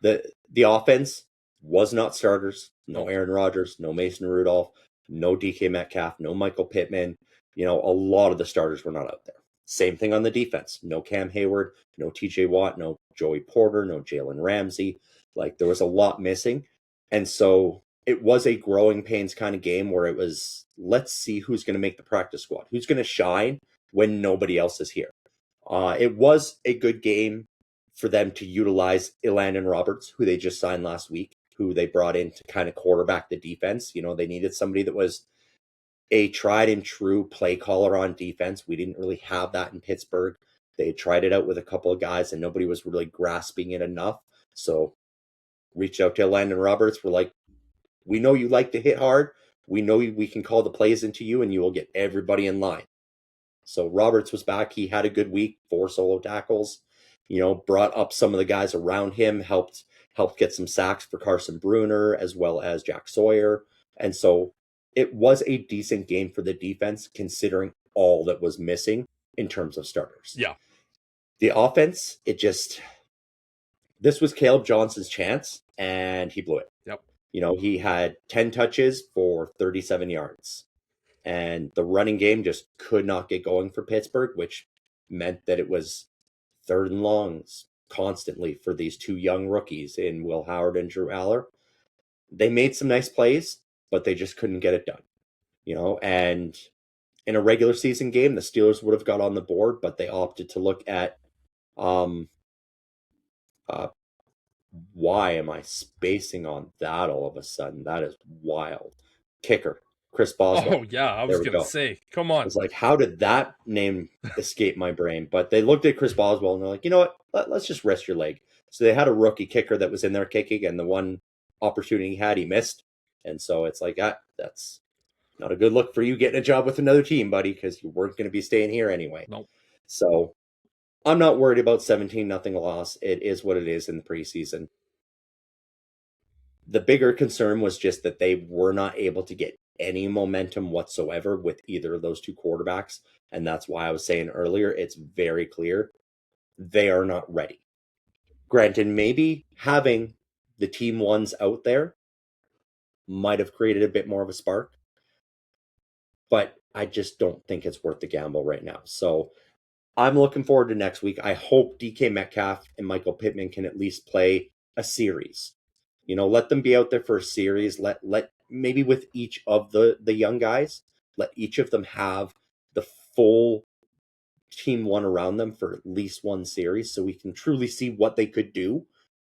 Speaker 2: The offense was not starters. No
Speaker 1: Nope.
Speaker 2: Aaron Rodgers, no Mason Rudolph, no DK Metcalf, no Michael Pittman. A lot of the starters were not out there. Same thing on the defense. No Cam Hayward, no TJ Watt, no Joey Porter, no Jalen Ramsey. Like, there was a lot missing. And so it was a growing pains kind of game where it was, let's see who's going to make the practice squad, who's going to shine when nobody else is here. It was a good game for them to utilize Elandon Roberts, who they just signed last week, who they brought in to kind of quarterback the defense. They needed somebody that was a tried and true play caller on defense. We didn't really have that in Pittsburgh. They tried it out with a couple of guys and nobody was really grasping it enough. So reached out to Elandon Roberts. We're like, we know you like to hit hard. We know we can call the plays into you and you will get everybody in line. So Roberts was back. He had a good week, 4 solo tackles, brought up some of the guys around him, helped get some sacks for Carson Bruner as well as Jack Sawyer. And so it was a decent game for the defense considering all that was missing in terms of starters.
Speaker 1: Yeah.
Speaker 2: The offense, this was Caleb Johnson's chance and he blew it.
Speaker 1: Yep.
Speaker 2: He had 10 touches for 37 yards. And the running game just could not get going for Pittsburgh, which meant that it was third and longs constantly for these 2 young rookies in Will Howard and Drew Aller. They made some nice plays, but they just couldn't get it done. And in a regular season game, the Steelers would have got on the board, but they opted to look at why am I spacing on that all of a sudden? That is wild. Kicker, Chris Boswell.
Speaker 1: Oh, yeah, I was going to say, come on.
Speaker 2: I was like, how did that name escape my brain? But they looked at Chris Boswell and they're like, you know what? Let's just rest your leg. So they had a rookie kicker that was in there kicking, and the one opportunity he had, he missed. And so it's like, that's not a good look for you getting a job with another team, buddy, because you weren't going to be staying here anyway.
Speaker 1: Nope.
Speaker 2: So I'm not worried about 17-0 loss. It is what it is in the preseason. The bigger concern was just that they were not able to get any momentum whatsoever with either of those 2 quarterbacks. And that's why I was saying earlier, it's very clear they are not ready. Granted, maybe having the team ones out there might have created a bit more of a spark, but I just don't think it's worth the gamble right now. So I'm looking forward to next week. I hope DK Metcalf and Michael Pittman can at least play a series. Let them be out there for a series. Let maybe with each of the young guys, let each of them have the full team one around them for at least one series so we can truly see what they could do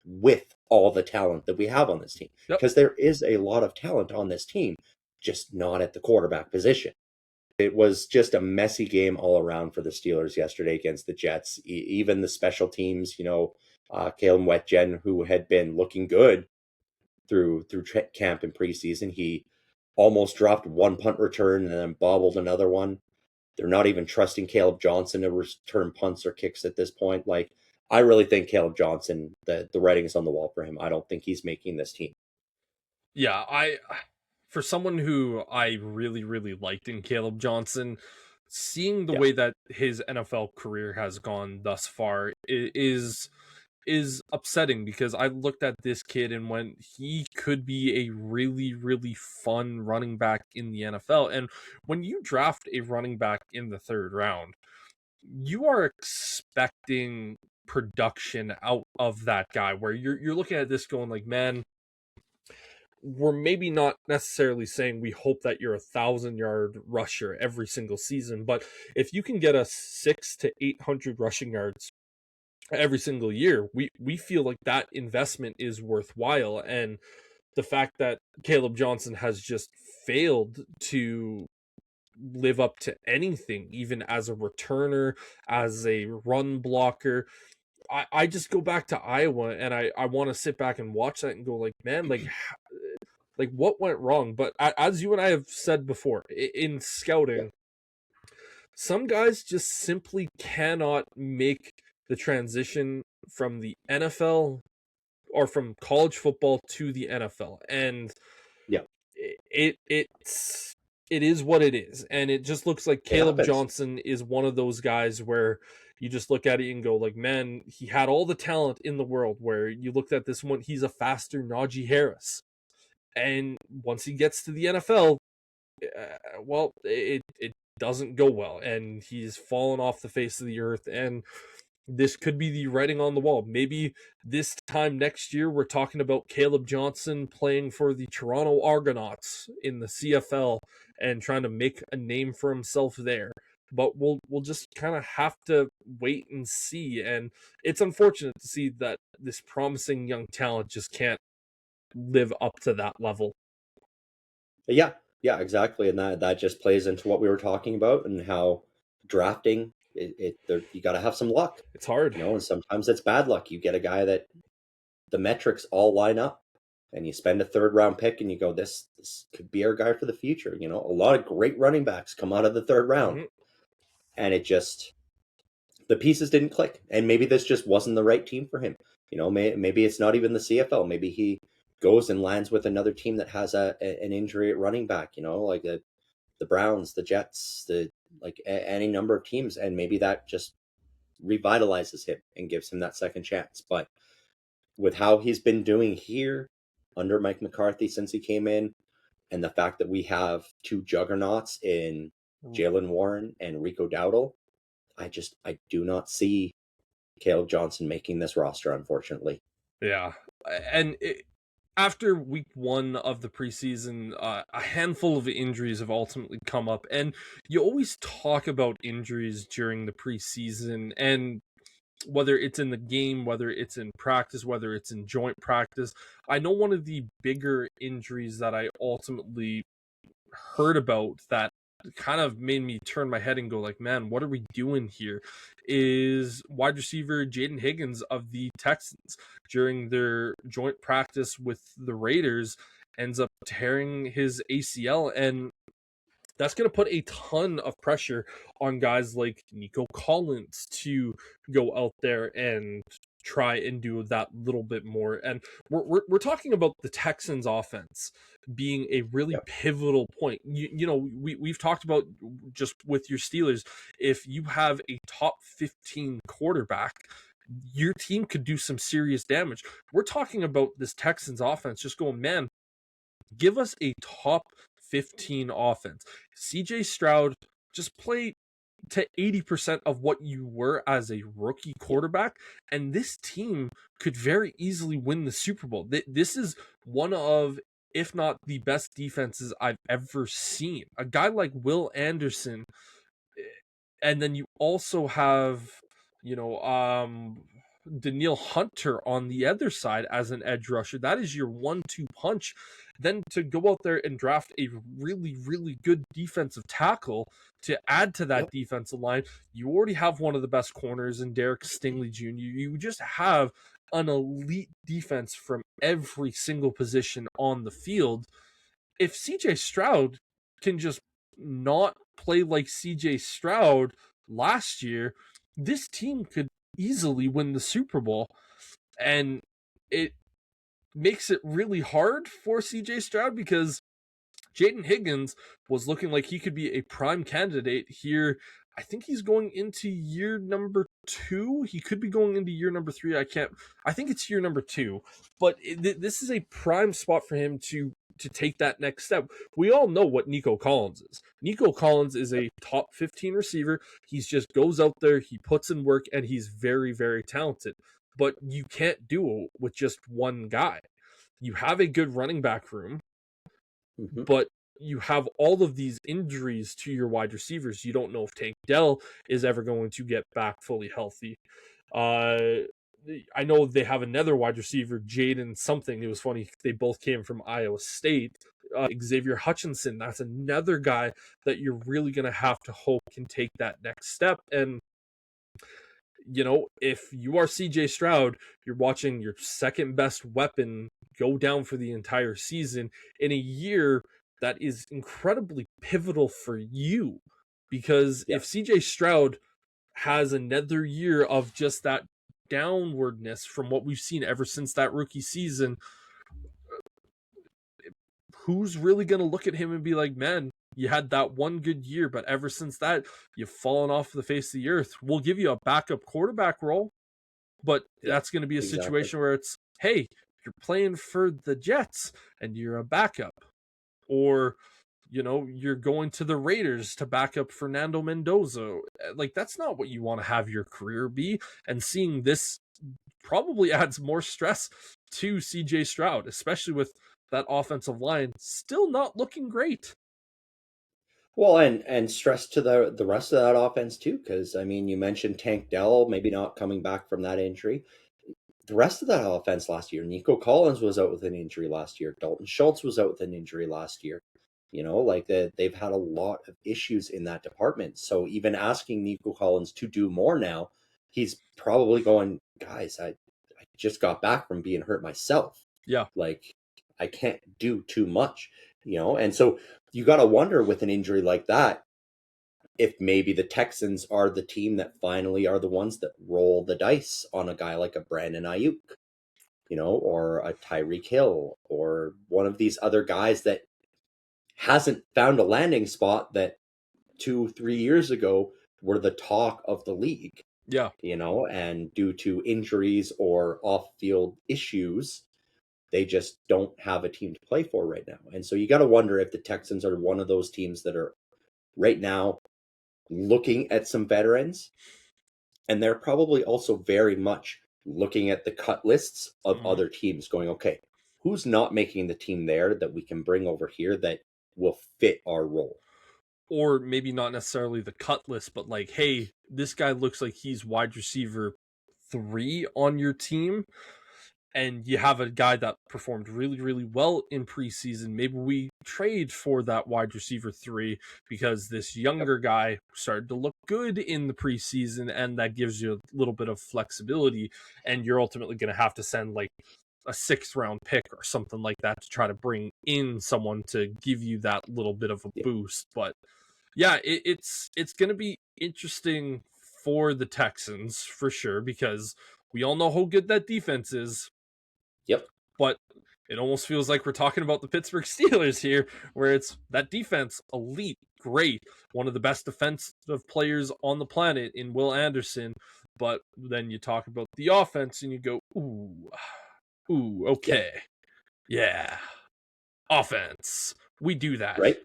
Speaker 2: with all the talent that we have on this team. Because there is a lot of talent on this team, just not at the quarterback position. It was just a messy game all around for the Steelers yesterday against the Jets. Even the special teams, Kalen Wetjen, who had been looking good through camp and preseason, he almost dropped 1 punt return and then bobbled another one. They're not even trusting Caleb Johnson to return punts or kicks at this point. Like, I really think Caleb Johnson, the writing is on the wall for him. I don't think he's making this team.
Speaker 1: Yeah, for someone who I really, really liked in Caleb Johnson, seeing the way that his NFL career has gone thus far is upsetting, because I looked at this kid and went, he could be a really, really fun running back in the NFL. And when you draft a running back in the 3rd round, you are expecting production out of that guy, where you're looking at this going like, man, we're maybe not necessarily saying we hope that you're 1,000-yard rusher every single season, but if you can get us 600 to 800 rushing yards every single year, we feel like that investment is worthwhile. And the fact that Caleb Johnson has just failed to live up to anything, even as a returner, as a run blocker. I just go back to Iowa and I want to sit back and watch that and go like, man, like what went wrong? But as you and I have said before, in scouting, some guys just simply cannot make the transition from the NFL or from college football to the NFL. And
Speaker 2: Yeah,
Speaker 1: it is what it is. And it just looks like
Speaker 2: it
Speaker 1: Caleb
Speaker 2: happens.
Speaker 1: Johnson is one of those guys where you just look at it and go like, man, he had all the talent in the world, where you looked at this one, he's a faster Najee Harris. And once he gets to the NFL, well, it doesn't go well, and he's fallen off the face of the earth. And this could be the writing on the wall. Maybe this time next year, we're talking about Caleb Johnson playing for the Toronto Argonauts in the CFL and trying to make a name for himself there. But we'll just kind of have to wait and see. And it's unfortunate to see that this promising young talent just can't live up to that level.
Speaker 2: Yeah, yeah, exactly, and that just plays into what we were talking about and how drafting you got to have some luck,
Speaker 1: It's hard.
Speaker 2: and sometimes it's bad luck. You get a guy that the metrics all line up, and you spend a third round pick, and you go, this could be our guy for the future. A lot of great running backs come out of the third round, and it just the pieces didn't click, and maybe this just wasn't the right team for him. Maybe it's not even the CFL. Maybe he goes and lands with another team that has an injury at running back. Like the Browns, the Jets, any number of teams, and maybe that just revitalizes him and gives him that second chance. But with how he's been doing here under Mike McCarthy since he came in, and the fact that we have two juggernauts in Jalen Warren and Rico Dowdle, I do not see Caleb Johnson making this roster, unfortunately.
Speaker 1: Yeah. And after week 1 of the preseason, a handful of injuries have ultimately come up. And you always talk about injuries during the preseason, and whether it's in the game, whether it's in practice, whether it's in joint practice. I know one of the bigger injuries that I ultimately heard about that kind of made me turn my head and go like, man, what are we doing here, is wide receiver Jaden Higgins of the Texans. During their joint practice with the Raiders, ends up tearing his ACL, and that's going to put a ton of pressure on guys like Nico Collins to go out there and try and do that little bit more. And we're talking about the Texans offense being a really pivotal point. We've talked about just with your Steelers, if you have a top 15 quarterback, your team could do some serious damage. We're talking about this Texans offense just going, man, give us a top 15 offense. CJ Stroud, just play to 80% of what you were as a rookie quarterback, and this team could very easily win the Super Bowl. This is one of, if not the best defenses I've ever seen. A guy like Will Anderson, and then you also have, Danielle Hunter on the other side as an edge rusher. That is your 1-2 punch. Then to go out there and draft a really, really good defensive tackle to add to that defensive line. You already have one of the best corners in Derek Stingley Jr. You just have an elite defense from every single position on the field. If CJ Stroud can just not play like CJ Stroud last year, this team could easily win the Super Bowl. And it makes it really hard for CJ Stroud because Jaden Higgins was looking like he could be a prime candidate here. I think he's going into year number 2. He could be going into year number 3. I think it's year number 2. But this is a prime spot for him to take that next step. We all know what Nico Collins is. Nico Collins is a top 15 receiver. He just goes out there, he puts in work, and he's very, very talented. But you can't do it with just one guy. you have a good running back room,
Speaker 2: Hmm.
Speaker 1: but you have all of these injuries to your wide receivers. You don't know if Tank Dell is ever going to get back fully healthy. Uh, I know they have another wide receiver, Jaden something. It was funny. They both came from Iowa State. Xavier Hutchinson, that's another guy that you're really going to have to hope can take that next step. And, if you are CJ Stroud, you're watching your second best weapon go down for the entire season in a year that is incredibly pivotal for you. Because
Speaker 2: Yeah.
Speaker 1: if CJ Stroud has another year of just that downwardness from what we've seen ever since that rookie season, who's really going to look at him and be like, man, you had that one good year, but ever since that, you've fallen off the face of the earth. We'll give you a backup quarterback role, but
Speaker 2: Yeah.
Speaker 1: that's going to be a
Speaker 2: Exactly.
Speaker 1: situation where it's, hey, you're playing for the Jets and you're a backup. Or, you're going to the Raiders to back up Fernando Mendoza. Like, that's not what you want to have your career be. And seeing this probably adds more stress to CJ Stroud, especially with that offensive line still not looking great.
Speaker 2: Well, and stress to the rest of that offense too, because I mean, you mentioned Tank Dell maybe not coming back from that injury. The rest of that offense last year, Nico Collins was out with an injury last year. Dalton Schultz was out with an injury last year. Like they've had a lot of issues in that department. So even asking Nico Collins to do more now, he's probably going, guys, I just got back from being hurt myself.
Speaker 1: Yeah.
Speaker 2: Like I can't do too much, and so you got to wonder with an injury like that if maybe the Texans are the team that finally are the ones that roll the dice on a guy like a Brandon Ayuk, or a Tyreek Hill, or one of these other guys that hasn't found a landing spot that 2-3 years ago were the talk of the league,
Speaker 1: Yeah.
Speaker 2: and due to injuries or off field issues, they just don't have a team to play for right now. And so you got to wonder if the Texans are one of those teams that are right now looking at some veterans, and they're probably also very much looking at the cut lists of
Speaker 1: Mhm.
Speaker 2: other teams going, okay, who's not making the team there that we can bring over here that will fit our role?
Speaker 1: Or maybe not necessarily the cut list, but like, hey, this guy looks like he's wide receiver 3 on your team, and you have a guy that performed really, really well in preseason. Maybe we trade for that wide receiver 3 because this
Speaker 2: Yep.
Speaker 1: younger guy started to look good in the preseason, and that gives you a little bit of flexibility. And you're ultimately going to have to send like a 6th-round pick or something like that to try to bring in someone to give you that little bit of a
Speaker 2: Yep.
Speaker 1: boost. But yeah, it's going to be interesting for the Texans for sure, because we all know how good that defense is,
Speaker 2: Yep.
Speaker 1: but it almost feels like we're talking about the Pittsburgh Steelers here, where it's that defense, elite, great, one of the best defensive players on the planet in Will Anderson, but then you talk about the offense and you go, ooh,
Speaker 2: Yep.
Speaker 1: okay, yeah, offense, we do that.
Speaker 2: Right.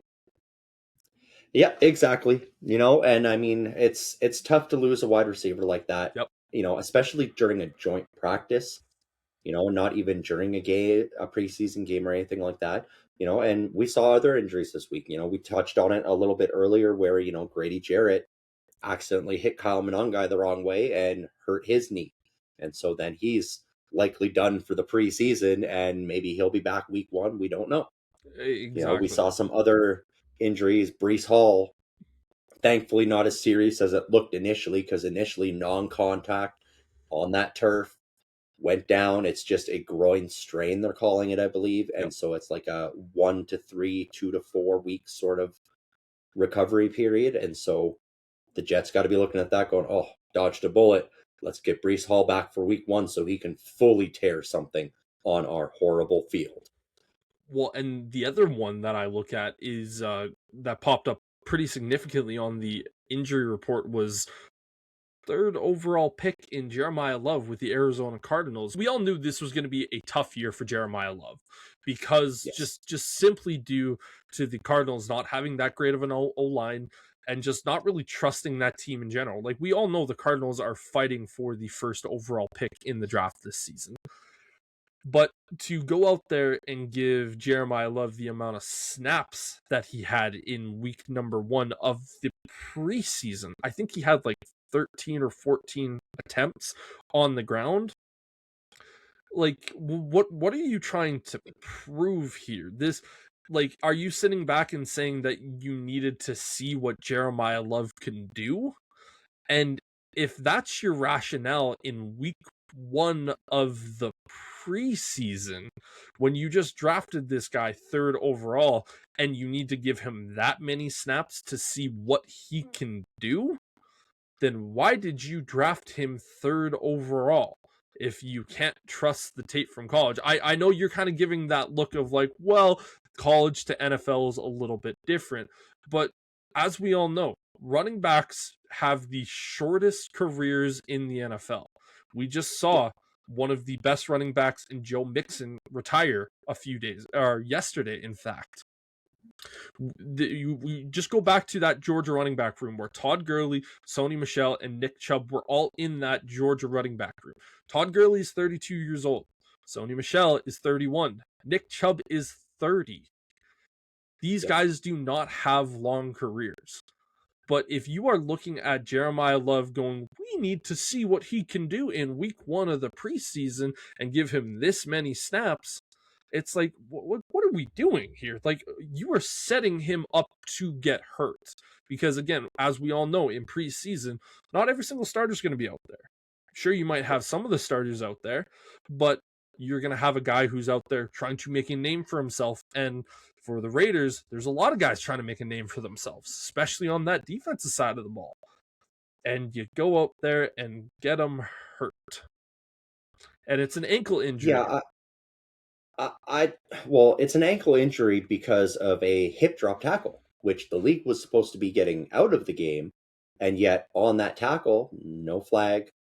Speaker 2: Yeah, exactly. And I mean, it's tough to lose a wide receiver like that,
Speaker 1: Yep.
Speaker 2: especially during a joint practice, not even during a game, a preseason game or anything like that. And we saw other injuries this week. We touched on it a little bit earlier where, Grady Jarrett accidentally hit Kyle Monangai the wrong way and hurt his knee. And so then he's likely done for the preseason and maybe he'll be back week 1. We don't know. We
Speaker 1: Exactly.
Speaker 2: saw some other injuries. Brees Hall, thankfully not as serious as it looked initially, because initially non-contact on that turf, went down. It's just a groin strain, they're calling it, I believe.
Speaker 1: Yep.
Speaker 2: And so it's like a 1 to 3, 2 to 4 weeks sort of recovery period. And so the Jets got to be looking at that going, oh, dodged a bullet. Let's get Brees Hall back for week 1 so he can fully tear something on our horrible field.
Speaker 1: Well, and the other one that I look at is that popped up pretty significantly on the injury report was 3rd overall pick in Jeremiah Love with the Arizona Cardinals. We all knew this was going to be a tough year for Jeremiah Love because
Speaker 2: Yes.
Speaker 1: just simply due to the Cardinals not having that great of an O-line and just not really trusting that team in general. Like, we all know the Cardinals are fighting for the 1st overall pick in the draft this season. But to go out there and give Jeremiah Love the amount of snaps that he had in week number 1 of the preseason, I think he had like 13 or 14 attempts on the ground. Like, what are you trying to prove here? This, like, are you sitting back and saying that you needed to see what Jeremiah Love can do? And if that's your rationale in week 1 of the preseason, when you just drafted this guy 3rd overall and you need to give him that many snaps to see what he can do, then why did you draft him 3rd overall if you can't trust the tape from college? I know you're kind of giving that look of like, well, college to NFL is a little bit different, but as we all know, running backs have the shortest careers in the NFL. We just saw one of the best running backs in Joe Mixon retire a few days, or yesterday, in fact. You just go back to that Georgia running back room where Todd Gurley, Sony Michel, and Nick Chubb were all in that Georgia running back room. Todd Gurley is 32 years old. Sony Michel is 31. Nick Chubb is 30. These guys do not have long careers. But if you are looking at Jeremiah Love going, we need to see what he can do in week 1 of the preseason and give him this many snaps, it's like, what are we doing here? Like, you are setting him up to get hurt. Because again, as we all know, in preseason, not every single starter is going to be out there. Sure, you might have some of the starters out there, but you're going to have a guy who's out there trying to make a name for himself. And for the Raiders, there's a lot of guys trying to make a name for themselves, especially on that defensive side of the ball. And you go out there and get them hurt. And it's an ankle injury.
Speaker 2: Yeah, well, it's an ankle injury because of a hip drop tackle, which the league was supposed to be getting out of the game, and yet on that tackle, no flag.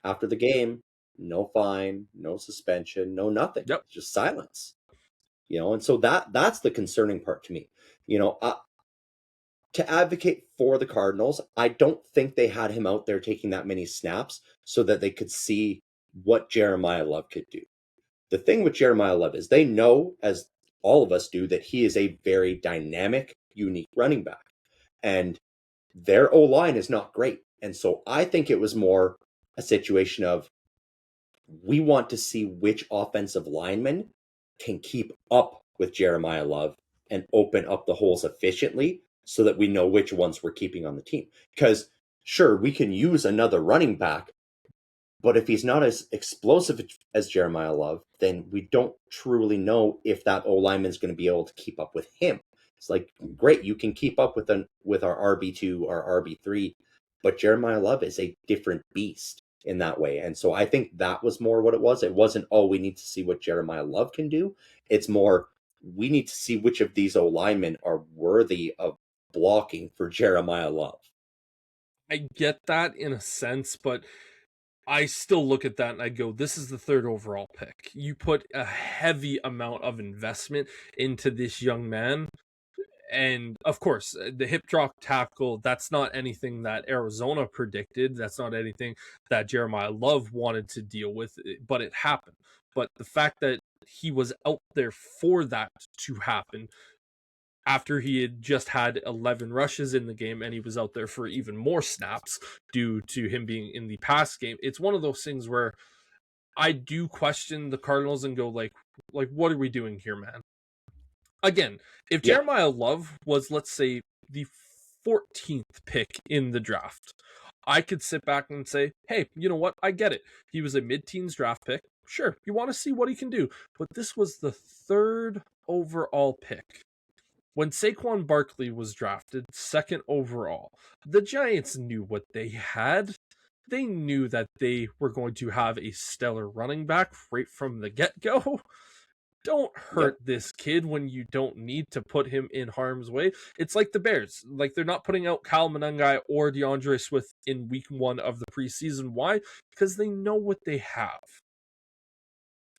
Speaker 2: After the game, no fine, no suspension, no nothing.
Speaker 1: Yep.
Speaker 2: Just silence. And so that's the concerning part to me. To advocate for the Cardinals, I don't think they had him out there taking that many snaps so that they could see what Jeremiah Love could do. The thing with Jeremiah Love is they know, as all of us do, that he is a very dynamic, unique running back. And their O-line is not great. And so I think it was more a situation of, we want to see which offensive lineman can keep up with Jeremiah Love and open up the holes efficiently so that we know which ones we're keeping on the team. Because sure, we can use another running back, but if he's not as explosive as Jeremiah Love, then we don't truly know if that O-lineman is going to be able to keep up with him. It's like, great, you can keep up with our RB2 or RB3, but Jeremiah Love is a different beast in that way. And so I think that was more what it was. It wasn't, oh, we need to see what Jeremiah Love can do. It's more, we need to see which of these O-linemen are worthy of blocking for Jeremiah Love.
Speaker 1: I get that in a sense, but I still look at that and I go, this is the 3rd overall pick. You put a heavy amount of investment into this young man. And of course, the hip drop tackle, that's not anything that Arizona predicted. That's not anything that Jeremiah Love wanted to deal with, but it happened. But the fact that he was out there for that to happen after he had just had 11 rushes in the game and he was out there for even more snaps due to him being in the pass game, it's one of those things where I do question the Cardinals and go like what are we doing here, man? Again, if Jeremiah Love was, let's say, the 14th pick in the draft, I could sit back and say, hey, you know what? I get it. He was a mid-teens draft pick. Sure, you want to see what he can do. But this was the 3rd overall pick. When Saquon Barkley was drafted 2nd overall, the Giants knew what they had. They knew that they were going to have a stellar running back right from the get-go. Don't hurt this kid when you don't need to put him in harm's way. It's like the Bears. Like, they're not putting out Kyle Monangai or DeAndre Swift in week 1 of the preseason. Why? Because they know what they have.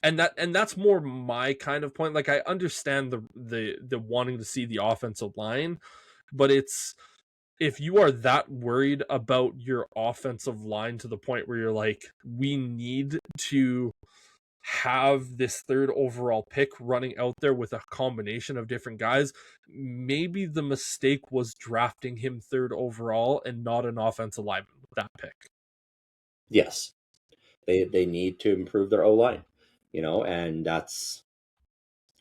Speaker 1: And that's more my kind of point. Like, I understand the wanting to see the offensive line, but it's, if you are that worried about your offensive line to the point where you're like, we need to have this third overall pick running out there with a combination of different guys, maybe the mistake was drafting him third overall and not an offensive lineman with that pick.
Speaker 2: Yes, they need to improve their O line, and that's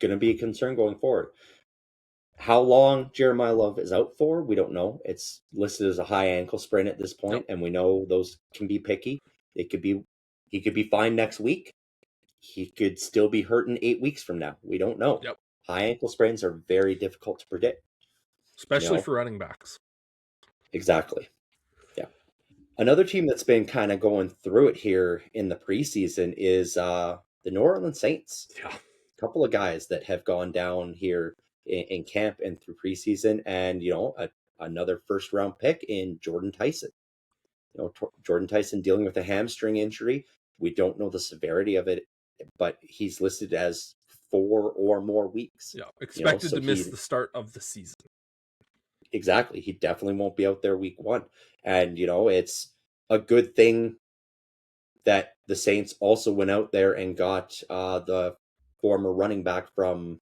Speaker 2: going to be a concern going forward. How long Jeremiah Love is out for, we don't know. It's listed as a high ankle sprain at this point,
Speaker 1: Yep.
Speaker 2: and we know those can be picky. He could be fine next week. He could still be hurt in 8 weeks from now. We don't know.
Speaker 1: Yep.
Speaker 2: High ankle sprains are very difficult to predict.
Speaker 1: Especially for running backs.
Speaker 2: Exactly. Yeah. Another team that's been kind of going through it here in the preseason is the New Orleans Saints.
Speaker 1: Yeah.
Speaker 2: A couple of guys that have gone down here in camp and through preseason, and another first round pick in Jordan Tyson. Jordan Tyson dealing with a hamstring injury. We don't know the severity of it, but he's listed as 4 or more weeks.
Speaker 1: Yeah, expected
Speaker 2: so
Speaker 1: to miss the start of the season.
Speaker 2: Exactly. He definitely won't be out there week 1. And, it's a good thing that the Saints also went out there and got the former running back from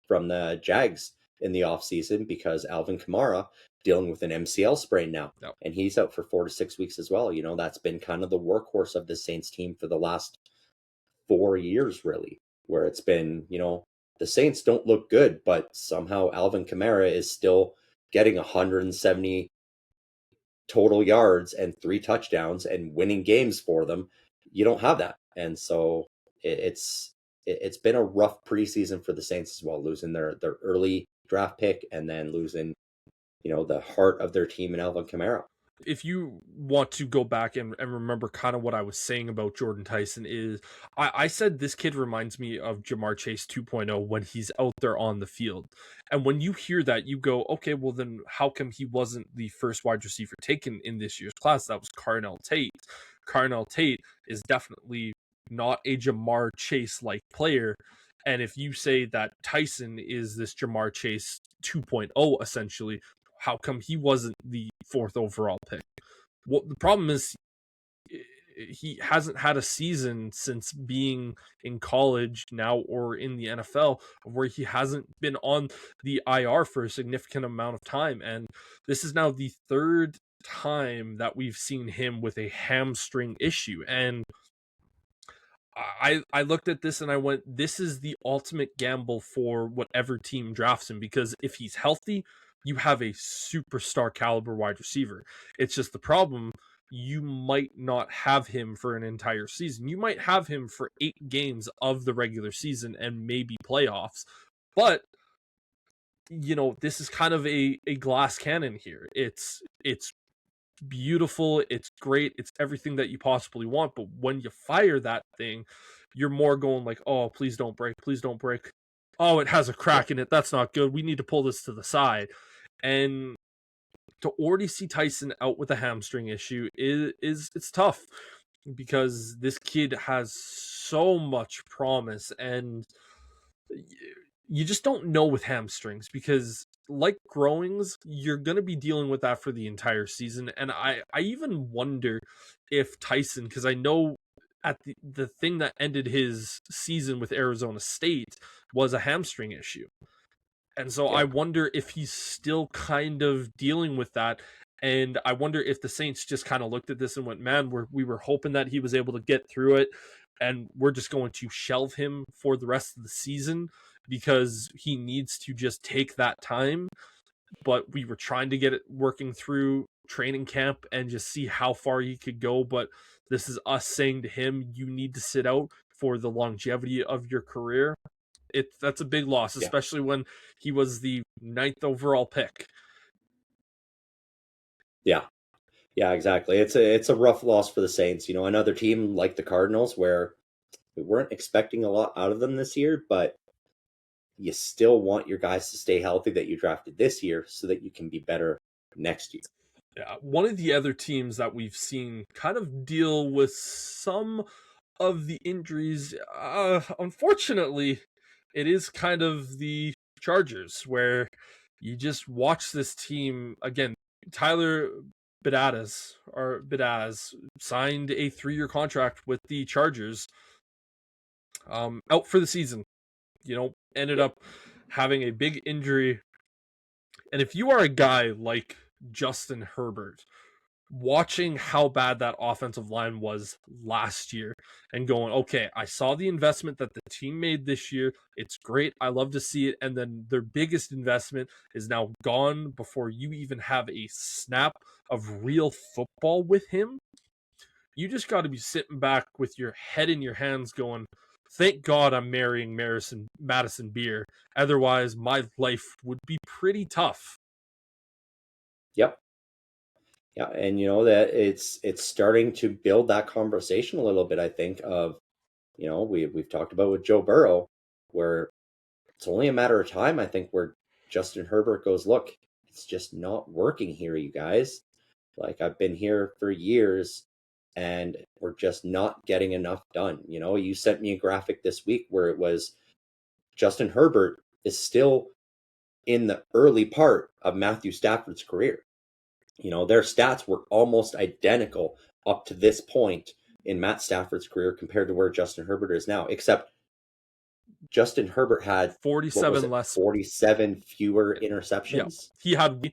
Speaker 2: the Jags in the offseason, because Alvin Kamara dealing with an MCL sprain now.
Speaker 1: Yep.
Speaker 2: And he's out for 4 to 6 weeks as well. That's been kind of the workhorse of the Saints team for the last 4 years, really, where it's been, the Saints don't look good, but somehow Alvin Kamara is still getting 170 total yards and 3 touchdowns and winning games for them. You don't have that. And so it's been a rough preseason for the Saints as well, losing their early draft pick and then losing, the heart of their team in Alvin Kamara.
Speaker 1: If you want to go back and remember kind of what I was saying about Jordan Tyson, is I said this kid reminds me of Jamar Chase 2.0 when he's out there on the field. And when you hear that, you go, okay, well then how come he wasn't the first wide receiver taken in this year's class? That was Carnell Tate. Carnell Tate is definitely not a Jamar Chase-like player. And if you say that Tyson is this Jamar Chase 2.0, essentially, how come he wasn't the 4th overall pick? Well, the problem is he hasn't had a season since being in college now or in the NFL where he hasn't been on the IR for a significant amount of time. And this is now the 3rd time that we've seen him with a hamstring issue. And I looked at this and I went, this is the ultimate gamble for whatever team drafts him, because if he's healthy, you have a superstar caliber wide receiver. It's just the problem, you might not have him for an entire season. You might have him for 8 games of the regular season and maybe playoffs. But this is kind of a glass cannon here. It's beautiful, it's great, it's everything that you possibly want, but when you fire that thing, you're more going like, oh, please don't break, please don't break. Oh, it has a crack in it, that's not good, we need to pull this to the side. And to already see Tyson out with a hamstring issue is it's tough, because this kid has so much promise, and you just don't know with hamstrings, because like growings, you're going to be dealing with that for the entire season. And I even wonder if Tyson, because I know at the thing that ended his season with Arizona State was a hamstring issue. And so I wonder if he's still kind of dealing with that. And I wonder if the Saints just kind of looked at this and went, man, we were hoping that he was able to get through it, and we're just going to shelve him for the rest of the season because he needs to just take that time. But we were trying to get it working through training camp and just see how far he could go. But this is us saying to him, you need to sit out for the longevity of your career. That's a big loss, especially when he was the 9th overall pick.
Speaker 2: Yeah, exactly. It's a rough loss for the Saints. Another team like the Cardinals, where we weren't expecting a lot out of them this year, but you still want your guys to stay healthy that you drafted this year so that you can be better next year.
Speaker 1: Yeah, one of the other teams that we've seen kind of deal with some of the injuries, unfortunately, it is kind of the Chargers, where you just watch this team again. Tyler Biadasz signed a 3-year contract with the Chargers. out for the season. Ended
Speaker 2: Yep.
Speaker 1: up having a big injury. And if you are a guy like Justin Herbert, watching how bad that offensive line was last year and going, okay, I saw the investment that the team made this year. It's great. I love to see it. And then their biggest investment is now gone before you even have a snap of real football with him. You just got to be sitting back with your head in your hands going, thank God I'm marrying Madison Beer. Otherwise, my life would be pretty tough.
Speaker 2: Yep. Yeah, and that it's starting to build that conversation a little bit. I think of we've talked about with Joe Burrow, where it's only a matter of time. I think where Justin Herbert goes, look, it's just not working here, you guys. Like I've been here for years, and we're just not getting enough done. You sent me a graphic this week where it was Justin Herbert is still in the early part of Matthew Stafford's career. Their stats were almost identical up to this point in Matt Stafford's career compared to where Justin Herbert is now, except Justin Herbert had, what was
Speaker 1: 47
Speaker 2: it,
Speaker 1: less.
Speaker 2: 47 fewer
Speaker 1: Yeah,
Speaker 2: interceptions?
Speaker 1: he had,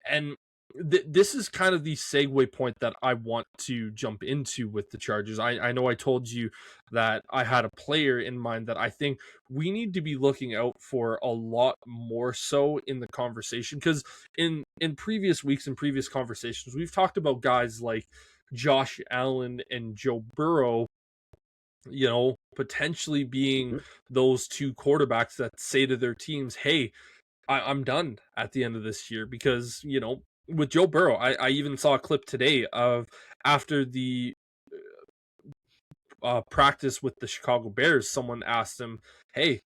Speaker 1: and this is kind of the segue point that I want to jump into with the Chargers. I know I told you that I had a player in mind that I think we need to be looking out for a lot more so in the conversation, because in previous weeks and previous conversations, we've talked about guys like Josh Allen and Joe Burrow, potentially being
Speaker 2: Hmm.
Speaker 1: those two quarterbacks that say to their teams, hey, I'm done at the end of this year. Because, with Joe Burrow, I even saw a clip today of after the practice with the Chicago Bears, someone asked him, hey,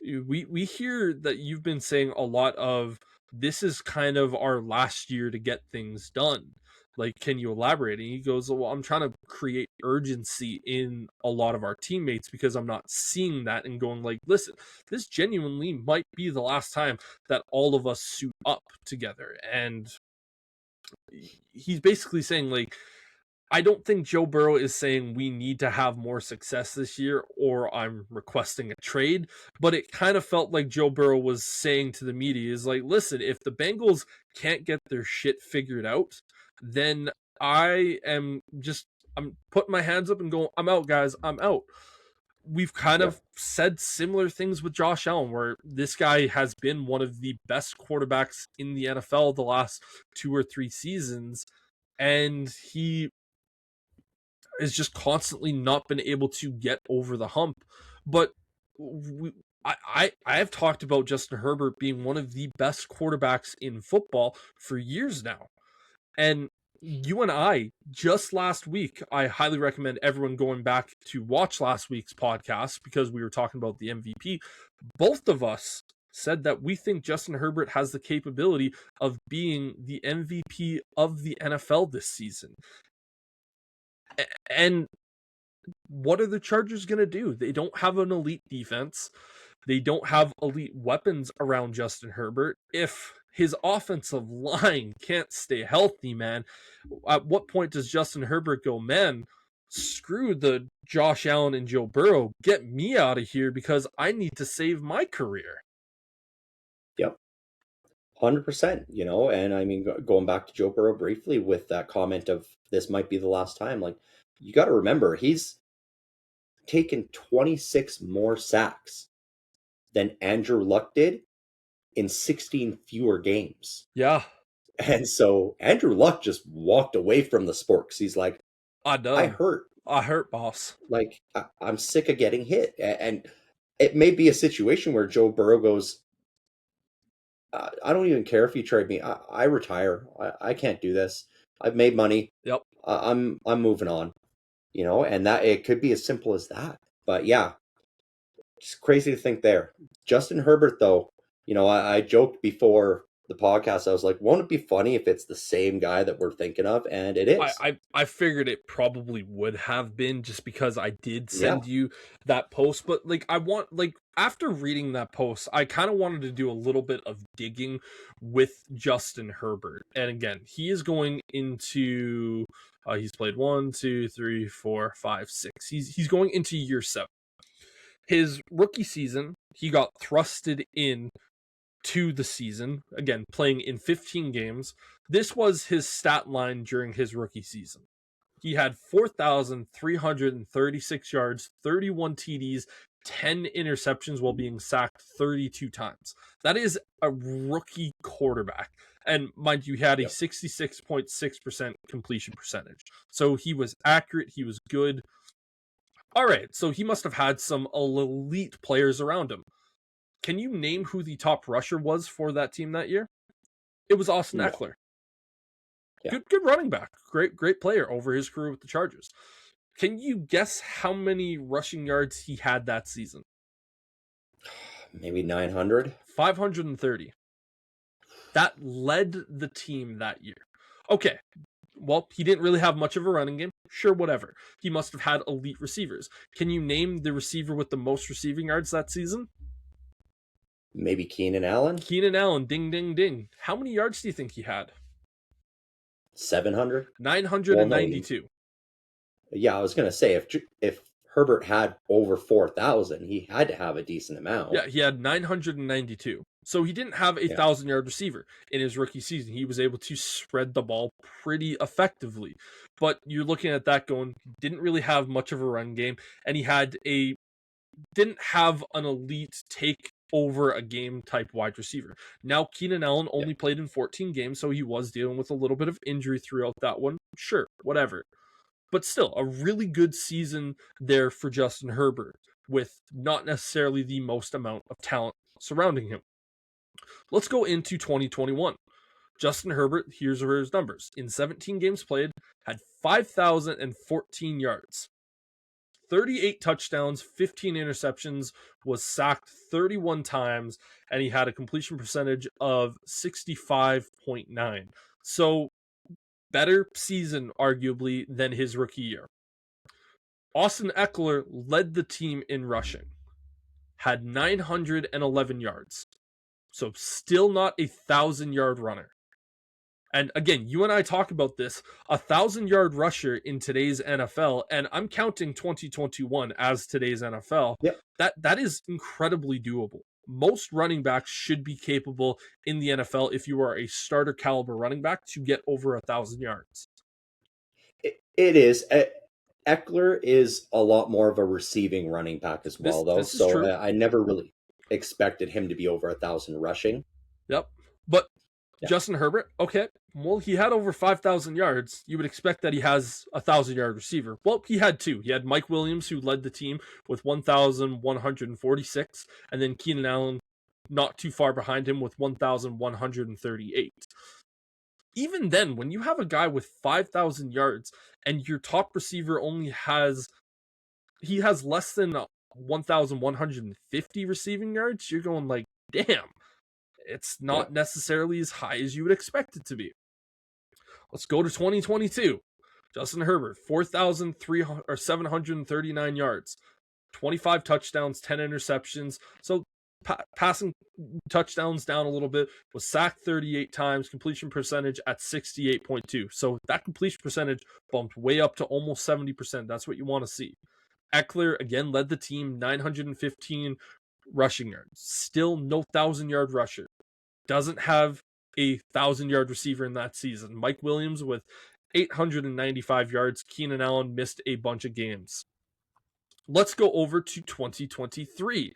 Speaker 1: we hear that you've been saying a lot of this is kind of our last year to get things done. Like, can you elaborate? And he goes, well, I'm trying to create urgency in a lot of our teammates because I'm not seeing that and going like, listen, this genuinely might be the last time that all of us suit up together. And he's basically saying like, I don't think Joe Burrow is saying we need to have more success this year or I'm requesting a trade, but it kind of felt like Joe Burrow was saying to the media is like, listen, if the Bengals can't get their shit figured out, then I'm putting my hands up and going, I'm out, guys, I'm out. We've kind
Speaker 2: Yep.
Speaker 1: of said similar things with Josh Allen, where this guy has been one of the best quarterbacks in the NFL the last 2 or 3 seasons, and he is just constantly not been able to get over the hump. But I have talked about Justin Herbert being one of the best quarterbacks in football for years now. And you and I, just last week, I highly recommend everyone going back to watch last week's podcast because we were talking about the MVP. Both of us said that we think Justin Herbert has the capability of being the MVP of the NFL this season. And what are the Chargers going to do? They don't have an elite defense. They don't have elite weapons around Justin Herbert. If his offensive line can't stay healthy, man, at what point does Justin Herbert go, man, screw the Josh Allen and Joe Burrow, get me out of here because I need to save my career?
Speaker 2: Yep. 100%, and I mean, going back to Joe Burrow briefly with that comment of this might be the last time, like, you got to remember, he's taken 26 more sacks than Andrew Luck did in 16 fewer games.
Speaker 1: Yeah,
Speaker 2: And so Andrew Luck just walked away from the sport because he's like,
Speaker 1: I
Speaker 2: I
Speaker 1: done.
Speaker 2: hurt.
Speaker 1: I hurt, boss.
Speaker 2: Like, I'm sick of getting hit. And it may be a situation where Joe Burrow goes, I don't even care if you trade me. I retire. I can't do this. I've made money.
Speaker 1: Yep.
Speaker 2: I'm moving on. And that it could be as simple as that. But yeah, it's crazy to think there. Justin Herbert, though, I joked before the podcast. I was like, won't it be funny if it's the same guy that we're thinking of? And it is.
Speaker 1: I figured it probably would have been just because I did
Speaker 2: Yeah.
Speaker 1: send you that post, but like after reading that post, I kind of wanted to do a little bit of digging with Justin Herbert. And again, he is going into he's played 1, 2, 3, 4, 5, 6. He's going into year 7. His rookie season, he got thrusted in to the season, again, playing in 15 games. This was his stat line during his rookie season. He had 4,336 yards, 31 TDs, 10 interceptions while being sacked 32 times. That is a rookie quarterback. And mind you, he had a 66.6% completion percentage. So he was accurate, he was good. All right, so he must have had some elite players around him. Can you name who the top rusher was for that team that year? It was Austin Eckler. Yeah. Good running back. Great player over his career with the Chargers. Can you guess how many rushing yards he had that season?
Speaker 2: Maybe 900?
Speaker 1: 530. That led the team that year. Okay, well, he didn't really have much of a running game. Sure, whatever. He must have had elite receivers. Can you name the receiver with the most receiving yards that season?
Speaker 2: Maybe Keenan Allen?
Speaker 1: Keenan Allen, ding, ding, ding. How many yards do you think he had?
Speaker 2: 700?
Speaker 1: 992.
Speaker 2: Well, no, yeah, I was going to say, if Herbert had over 4,000, he had to have a decent amount.
Speaker 1: Yeah, he had 992. So he didn't have a 1,000-yard receiver in his rookie season. He was able to spread the ball pretty effectively. But you're looking at that going, didn't really have much of a run game, and he didn't have an elite take over a game type wide receiver. Now, Keenan Allen only played in 14 games, so he was dealing with a little bit of injury throughout that one. Sure, whatever. But still, a really good season there for Justin Herbert, with not necessarily the most amount of talent surrounding him. Let's go into 2021. Justin Herbert, here's his numbers. In 17 games played, had 5,014 yards, 38 touchdowns, 15 interceptions, was sacked 31 times, and he had a completion percentage of 65.9. So, better season, arguably, than his rookie year. Austin Eckler led the team in rushing, had 911 yards. So still not a 1,000-yard runner. And again, you and I talk about this, 1,000-yard rusher in today's NFL, and I'm counting 2021 as today's NFL.
Speaker 2: Yep.
Speaker 1: That is incredibly doable. Most running backs should be capable in the NFL, if you are a starter caliber running back, to get over 1,000 yards.
Speaker 2: It is. Eckler is a lot more of a receiving running back as well, though. So I never really expected him to be over 1,000 rushing.
Speaker 1: Yep. But Justin Herbert, okay, well, he had over 5,000 yards. You would expect that he has a 1,000-yard receiver. Well, he had two. He had Mike Williams, who led the team with 1,146, and then Keenan Allen not too far behind him with 1,138. Even then, when you have a guy with 5,000 yards and your top receiver has less than 1,150 receiving yards, you're going like, damn, it's not necessarily as high as you would expect it to be. Let's go to 2022. Justin Herbert, 4,739 yards, 25 touchdowns, 10 interceptions. So passing touchdowns down a little bit, was sacked 38 times, completion percentage at 68.2. So that completion percentage bumped way up to almost 70%. That's what you want to see. Eckler, again, led the team, 915 rushing yards. Still no 1,000-yard rusher. Doesn't have a 1,000-yard receiver in that season. Mike Williams with 895 yards. Keenan Allen missed a bunch of games. Let's go over to 2023.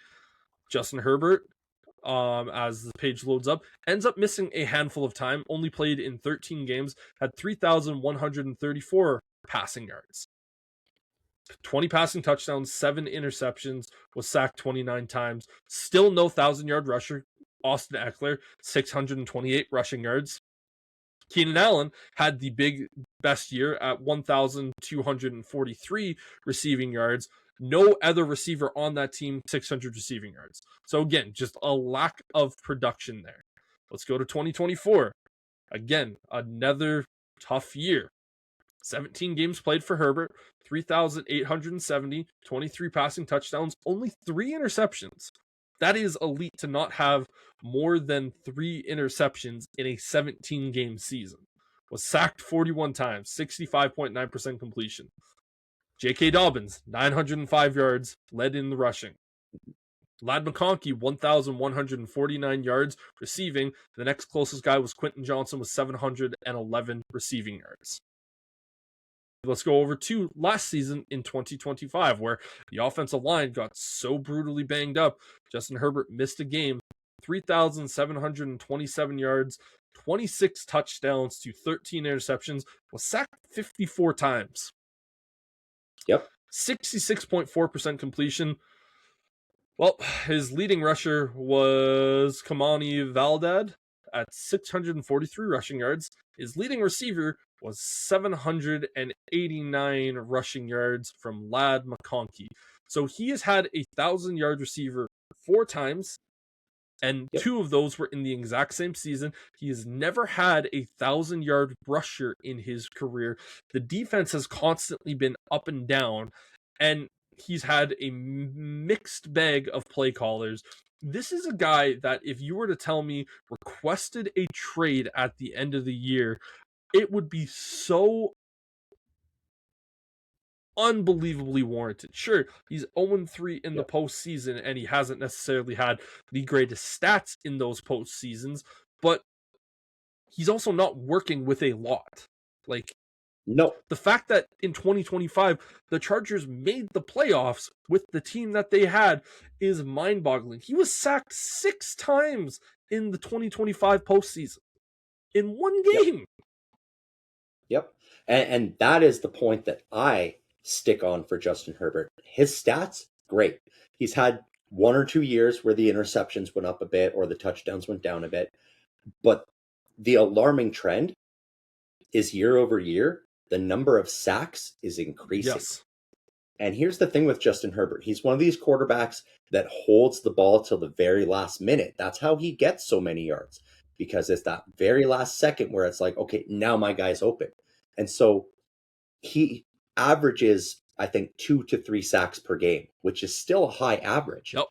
Speaker 1: Justin Herbert, as the page loads up, ends up missing a handful of time, only played in 13 games, had 3,134 passing yards. 20 passing touchdowns, 7 interceptions, was sacked 29 times. Still no 1,000-yard rusher. Austin Eckler, 628 rushing yards. Keenan Allen had the best year at 1,243 receiving yards. No other receiver on that team, 600 receiving yards. So again, just a lack of production there. Let's go to 2024. Again, another tough year. 17 games played for Herbert, 3,870, 23 passing touchdowns, only 3 interceptions. That is elite to not have more than 3 interceptions in a 17-game season. Was sacked 41 times, 65.9% completion. J.K. Dobbins, 905 yards, led in the rushing. Ladd McConkey, 1,149 yards receiving. The next closest guy was Quentin Johnson with 711 receiving yards. Let's go over to last season in 2025, where the offensive line got so brutally banged up. Justin Herbert missed a game, 3,727 yards, 26 touchdowns to 13 interceptions, was sacked 54 times.
Speaker 2: Yep.
Speaker 1: 66.4% completion. Well, his leading rusher was Kamani Valdad at 643 rushing yards. His leading receiver was 789 rushing yards from Ladd McConkey. So he has had a 1,000-yard receiver 4 times, and
Speaker 2: Yep.
Speaker 1: 2 of those were in the exact same season. He has never had a 1,000-yard rusher in his career. The defense has constantly been up and down, and he's had a mixed bag of play callers. This is a guy that, if you were to tell me requested a trade at the end of the year, it would be so unbelievably warranted. Sure, he's 0-3 in the postseason, and he hasn't necessarily had the greatest stats in those postseasons, but he's also not working with a lot. Like,
Speaker 2: No.
Speaker 1: the fact that in 2025, the Chargers made the playoffs with the team that they had is mind-boggling. He was sacked 6 times in the 2025 postseason in one game.
Speaker 2: Yep. And that is the point that I stick on for Justin Herbert. His stats, great. He's had 1 or 2 years where the interceptions went up a bit or the touchdowns went down a bit. But the alarming trend is year over year, the number of sacks is increasing.
Speaker 1: Yes.
Speaker 2: And here's the thing with Justin Herbert. He's one of these quarterbacks that holds the ball till the very last minute. That's how he gets so many yards, because it's that very last second where it's like, okay, now my guy's open. And so he averages, I think, 2 to 3 sacks per game, which is still a high average.
Speaker 1: Yep.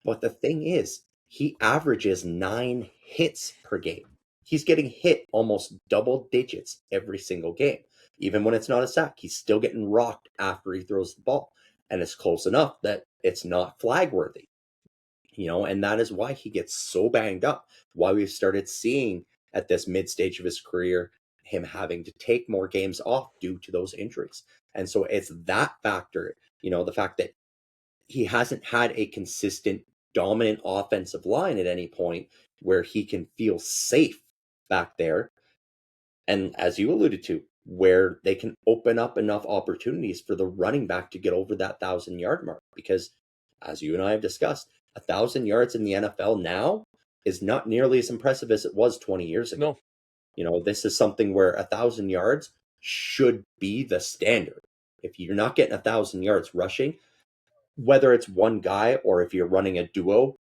Speaker 2: But the thing is, he averages 9 hits per game. He's getting hit almost double digits every single game. Even when it's not a sack, he's still getting rocked after he throws the ball. And it's close enough that it's not flag worthy. And that is why he gets so banged up, why we've started seeing at this mid stage of his career him having to take more games off due to those injuries. And so it's that factor, the fact that he hasn't had a consistent dominant offensive line at any point where he can feel safe back there. And as you alluded to, where they can open up enough opportunities for the running back to get over that 1,000-yard mark. Because as you and I have discussed, 1,000 yards in the NFL now is not nearly as impressive as it was 20 years ago.
Speaker 1: No.
Speaker 2: This is something where 1,000 yards should be the standard. If you're not getting 1,000 yards rushing, whether it's one guy or if you're running a duo,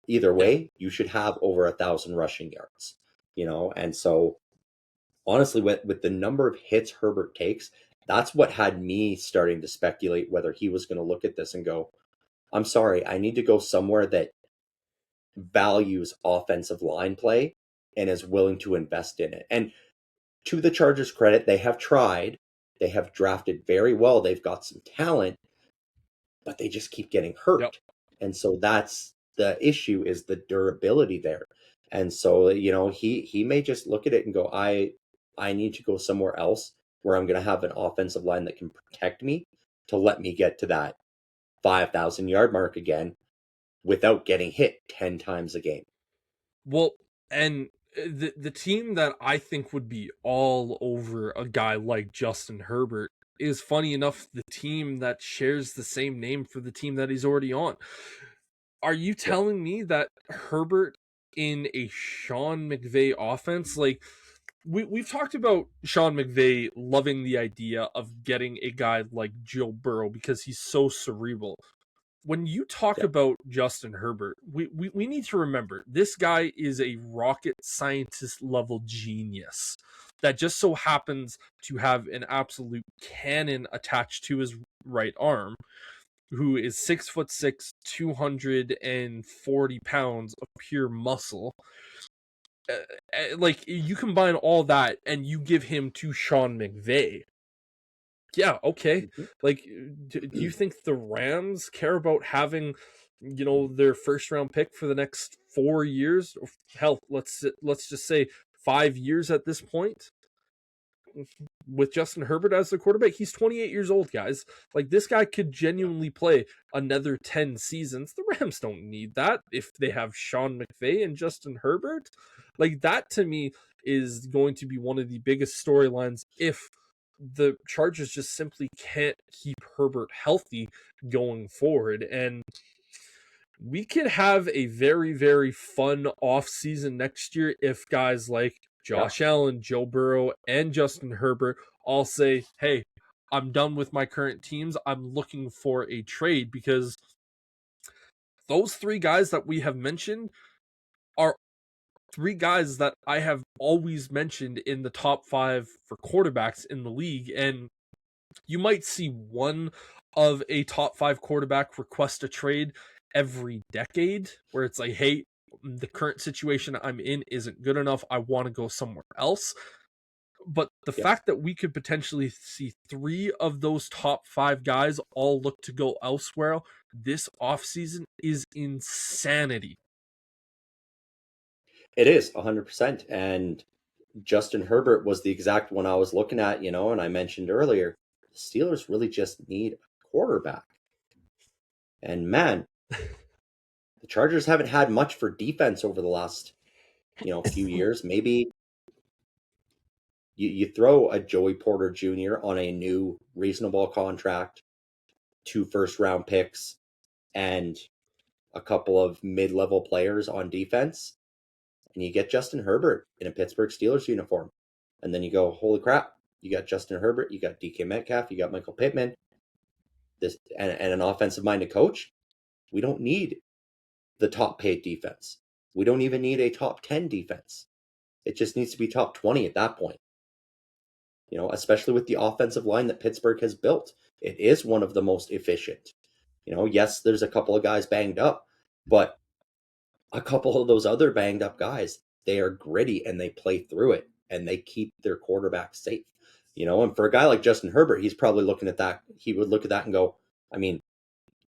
Speaker 2: either way, you should have over 1,000 rushing yards. And so honestly, with the number of hits Herbert takes, that's what had me starting to speculate whether he was going to look at this and go, I'm sorry, I need to go somewhere that values offensive line play and is willing to invest in it. And to the Chargers' credit, they have tried. They have drafted very well. They've got some talent, but they just keep getting hurt.
Speaker 1: Yep.
Speaker 2: And so that's the issue, is the durability there. And so, he may just look at it and go, I need to go somewhere else where I'm going to have an offensive line that can protect me to let me get to that 5,000-yard mark again without getting hit 10 times a game.
Speaker 1: Well, and the team that I think would be all over a guy like Justin Herbert is, funny enough, the team that shares the same name for the team that he's already on. Are you telling me that Herbert in a Sean McVay offense, like, we've talked about Sean McVay loving the idea of getting a guy like Joe Burrow because he's so cerebral. When you talk about Justin Herbert, we need to remember this guy is a rocket scientist level genius that just so happens to have an absolute cannon attached to his right arm, who is 6'6", 240 pounds of pure muscle. Like, you combine all that and you give him to Sean McVay. Yeah, okay.
Speaker 2: Mm-hmm.
Speaker 1: Like, do you think the Rams care about having their first round pick for the next 4 years. Hell, let's just say 5 years at this point. With Justin Herbert as the quarterback, he's 28 years old, guys. Like, this guy could genuinely play another 10 seasons. The Rams don't need that if they have Sean McVay and Justin Herbert. Like, that to me is going to be one of the biggest storylines if the Chargers just simply can't keep Herbert healthy going forward. And we could have a very, very fun offseason next year if guys like Josh Allen, Joe Burrow, and Justin Herbert all say, hey, I'm done with my current teams. I'm looking for a trade, because those three guys that we have mentioned are three guys that I have always mentioned in the top 5 for quarterbacks in the league. And you might see one of a top 5 quarterback request a trade every decade, where it's like, hey, the current situation I'm in isn't good enough. I want to go somewhere else. But the fact that we could potentially see 3 of those top 5 guys all look to go elsewhere this offseason is insanity.
Speaker 2: It is 100%. And Justin Herbert was the exact one I was looking at, and I mentioned earlier, the Steelers really just need a quarterback. And man, the Chargers haven't had much for defense over the last, few years. Maybe you throw a Joey Porter Jr. on a new reasonable contract, 2 first-round picks, and a couple of mid-level players on defense, and you get Justin Herbert in a Pittsburgh Steelers uniform. And then you go, holy crap, you got Justin Herbert, you got DK Metcalf, you got Michael Pittman, and an offensive-minded coach. We don't need the top-paid defense. We don't even need a top 10 defense. It just needs to be top 20 at that point. Especially with the offensive line that Pittsburgh has built. It is one of the most efficient. Yes, there's a couple of guys banged up, but a couple of those other banged up guys, they are gritty and they play through it and they keep their quarterback safe. And for a guy like Justin Herbert, he's probably looking at that. He would look at that and go, I mean,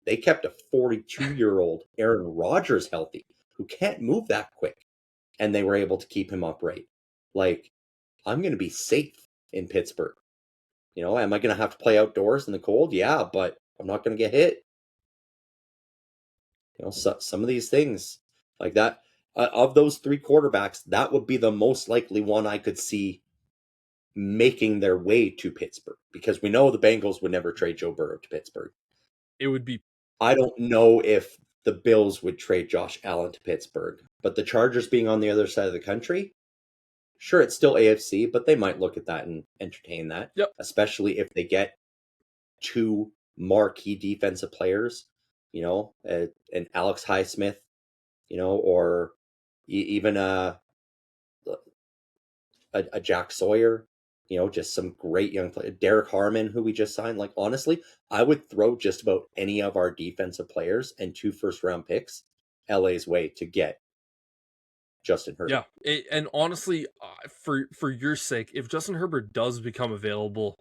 Speaker 2: they kept a 42-year-old Aaron Rodgers healthy who can't move that quick, and they were able to keep him upright. Like, I'm going to be safe in Pittsburgh. Am I going to have to play outdoors in the cold? Yeah, but I'm not going to get hit. Some of these things like that, of those 3 quarterbacks, that would be the most likely one I could see making their way to Pittsburgh, because we know the Bengals would never trade Joe Burrow to Pittsburgh.
Speaker 1: It would be.
Speaker 2: I don't know if the Bills would trade Josh Allen to Pittsburgh, but the Chargers being on the other side of the country, sure, it's still AFC, but they might look at that and entertain that.
Speaker 1: Yep.
Speaker 2: Especially if they get 2 marquee defensive players, an Alex Highsmith, or even a Jack Sawyer, just some great young players. Derek Harmon, who we just signed. Like, honestly, I would throw just about any of our defensive players and 2 first-round picks LA's way to get Justin Herbert.
Speaker 1: Yeah, and honestly, for your sake, if Justin Herbert does become available,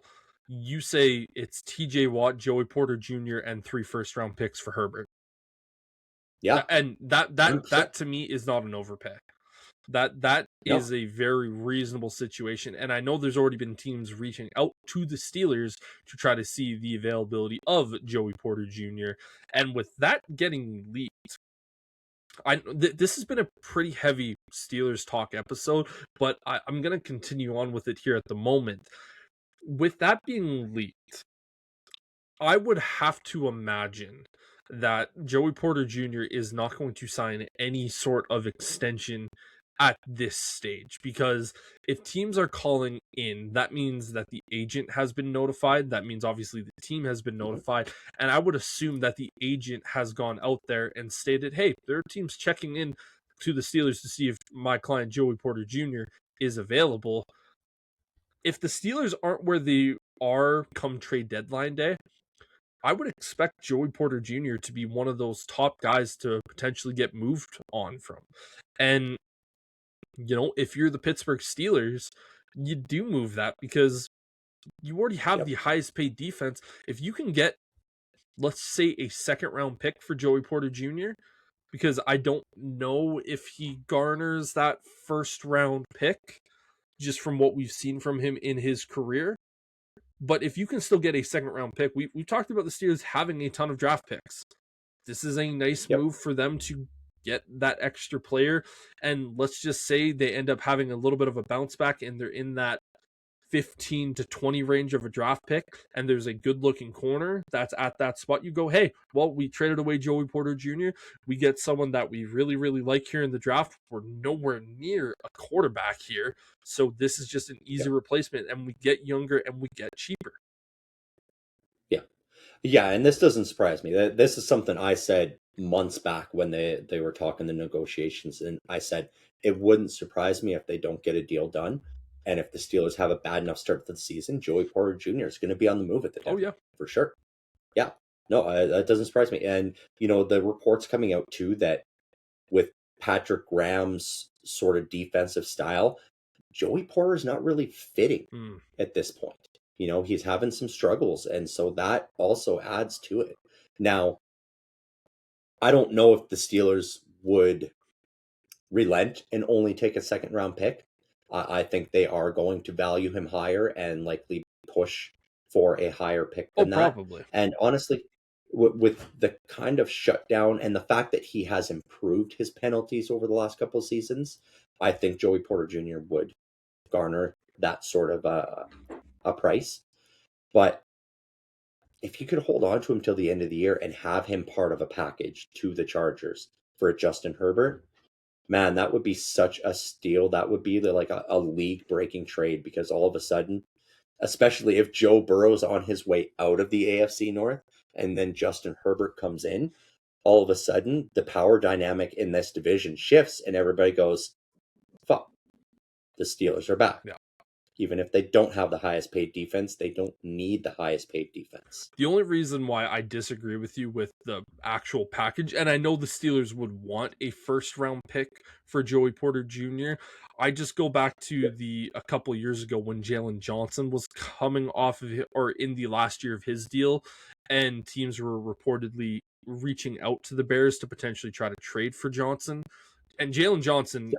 Speaker 1: you say it's TJ Watt, Joey Porter Jr., and 3 first-round picks for Herbert.
Speaker 2: Yeah,
Speaker 1: and that to me is not an overpay. That is a very reasonable situation, and I know there's already been teams reaching out to the Steelers to try to see the availability of Joey Porter Jr. And with that getting leaked, this has been a pretty heavy Steelers talk episode, but I'm going to continue on with it here at the moment. With that being leaked, I would have to imagine that Joey Porter Jr. is not going to sign any sort of extension at this stage, because if teams are calling in, that means that the agent has been notified. That means obviously the team has been notified, and I would assume that the agent has gone out there and stated, hey, there are teams checking in to the Steelers to see if my client Joey Porter Jr. is available. If the Steelers aren't where they are come trade deadline day, I would expect Joey Porter Jr. to be one of those top guys to potentially get moved on from. And if you're the Pittsburgh Steelers, you do move that, because you already have the highest paid defense. If you can get let's say a second round pick for Joey Porter Jr., because I don't know if he garners that first round pick just from what we've seen from him in his career. But if you can still get a second round pick, we've talked about the Steelers having a ton of draft picks. This is a nice
Speaker 2: Yep.
Speaker 1: move for them to get that extra player. And let's just say they end up having a little bit of a bounce back and they're in that 15 to 20 range of a draft pick, and there's a good looking corner that's at that spot. You go, hey, well, we traded away Joey Porter Jr. We get someone that we really, really like here in the draft. We're nowhere near a quarterback here. So this is just an easy replacement, and we get younger and we get cheaper.
Speaker 2: Yeah. Yeah, and this doesn't surprise me. This is something I said months back when they were talking the negotiations, and I said it wouldn't surprise me if they don't get a deal done. And if the Steelers have a bad enough start to the season, Joey Porter Jr. is going to be on the move at the deadline.
Speaker 1: Oh, yeah.
Speaker 2: For sure. Yeah. No, that doesn't surprise me. And, the reports coming out, too, that with Patrick Graham's sort of defensive style, Joey Porter is not really fitting at this point. He's having some struggles, and so that also adds to it. Now, I don't know if the Steelers would relent and only take a second round pick. I think they are going to value him higher and likely push for a higher pick than that.
Speaker 1: Probably.
Speaker 2: And honestly, with the kind of shutdown and the fact that he has improved his penalties over the last couple of seasons, I think Joey Porter Jr. would garner that sort of a price. But if you could hold on to him till the end of the year and have him part of a package to the Chargers for a Justin Herbert, man, that would be such a steal. That would be like a league-breaking trade, because all of a sudden, especially if Joe Burrow's on his way out of the AFC North and then Justin Herbert comes in, all of a sudden the power dynamic in this division shifts and everybody goes, fuck, the Steelers are back.
Speaker 1: Yeah.
Speaker 2: Even if they don't have the highest paid defense, they don't need the highest paid defense.
Speaker 1: The only reason why I disagree with you with the actual package, and I know the Steelers would want a first round pick for Joey Porter Jr., I just go back to a couple of years ago when Jalen Johnson was coming off of or in the last year of his deal, and teams were reportedly reaching out to the Bears to potentially try to trade for Johnson. And Jalen Johnson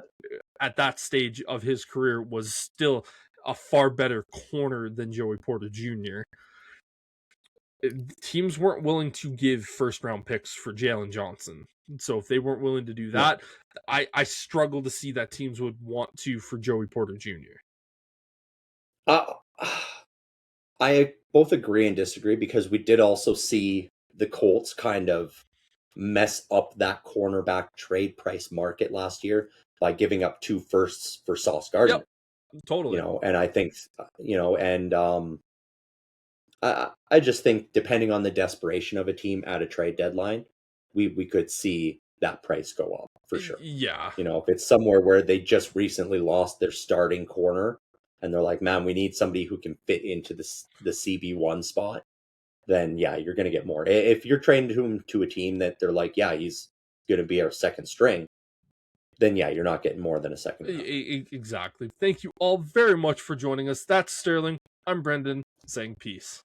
Speaker 1: at that stage of his career was still a far better corner than Joey Porter Jr. Teams weren't willing to give first round picks for Jalen Johnson. So if they weren't willing to do that, I struggle to see that teams would want to for Joey Porter Jr.
Speaker 2: I both agree and disagree, because we did also see the Colts kind of mess up that cornerback trade price market last year by giving up 2 firsts for Sauce Gardner.
Speaker 1: Yep, totally.
Speaker 2: And I think, I just think depending on the desperation of a team at a trade deadline, we could see that price go up for sure.
Speaker 1: Yeah.
Speaker 2: If it's somewhere where they just recently lost their starting corner and they're like, man, we need somebody who can fit into the CB1 spot, then yeah, you're going to get more. If you're trading him to a team that they're like, yeah, he's going to be our second string, then yeah, you're not getting more than a second round.
Speaker 1: Exactly. Thank you all very much for joining us. That's Sterling. I'm Brendon, saying peace.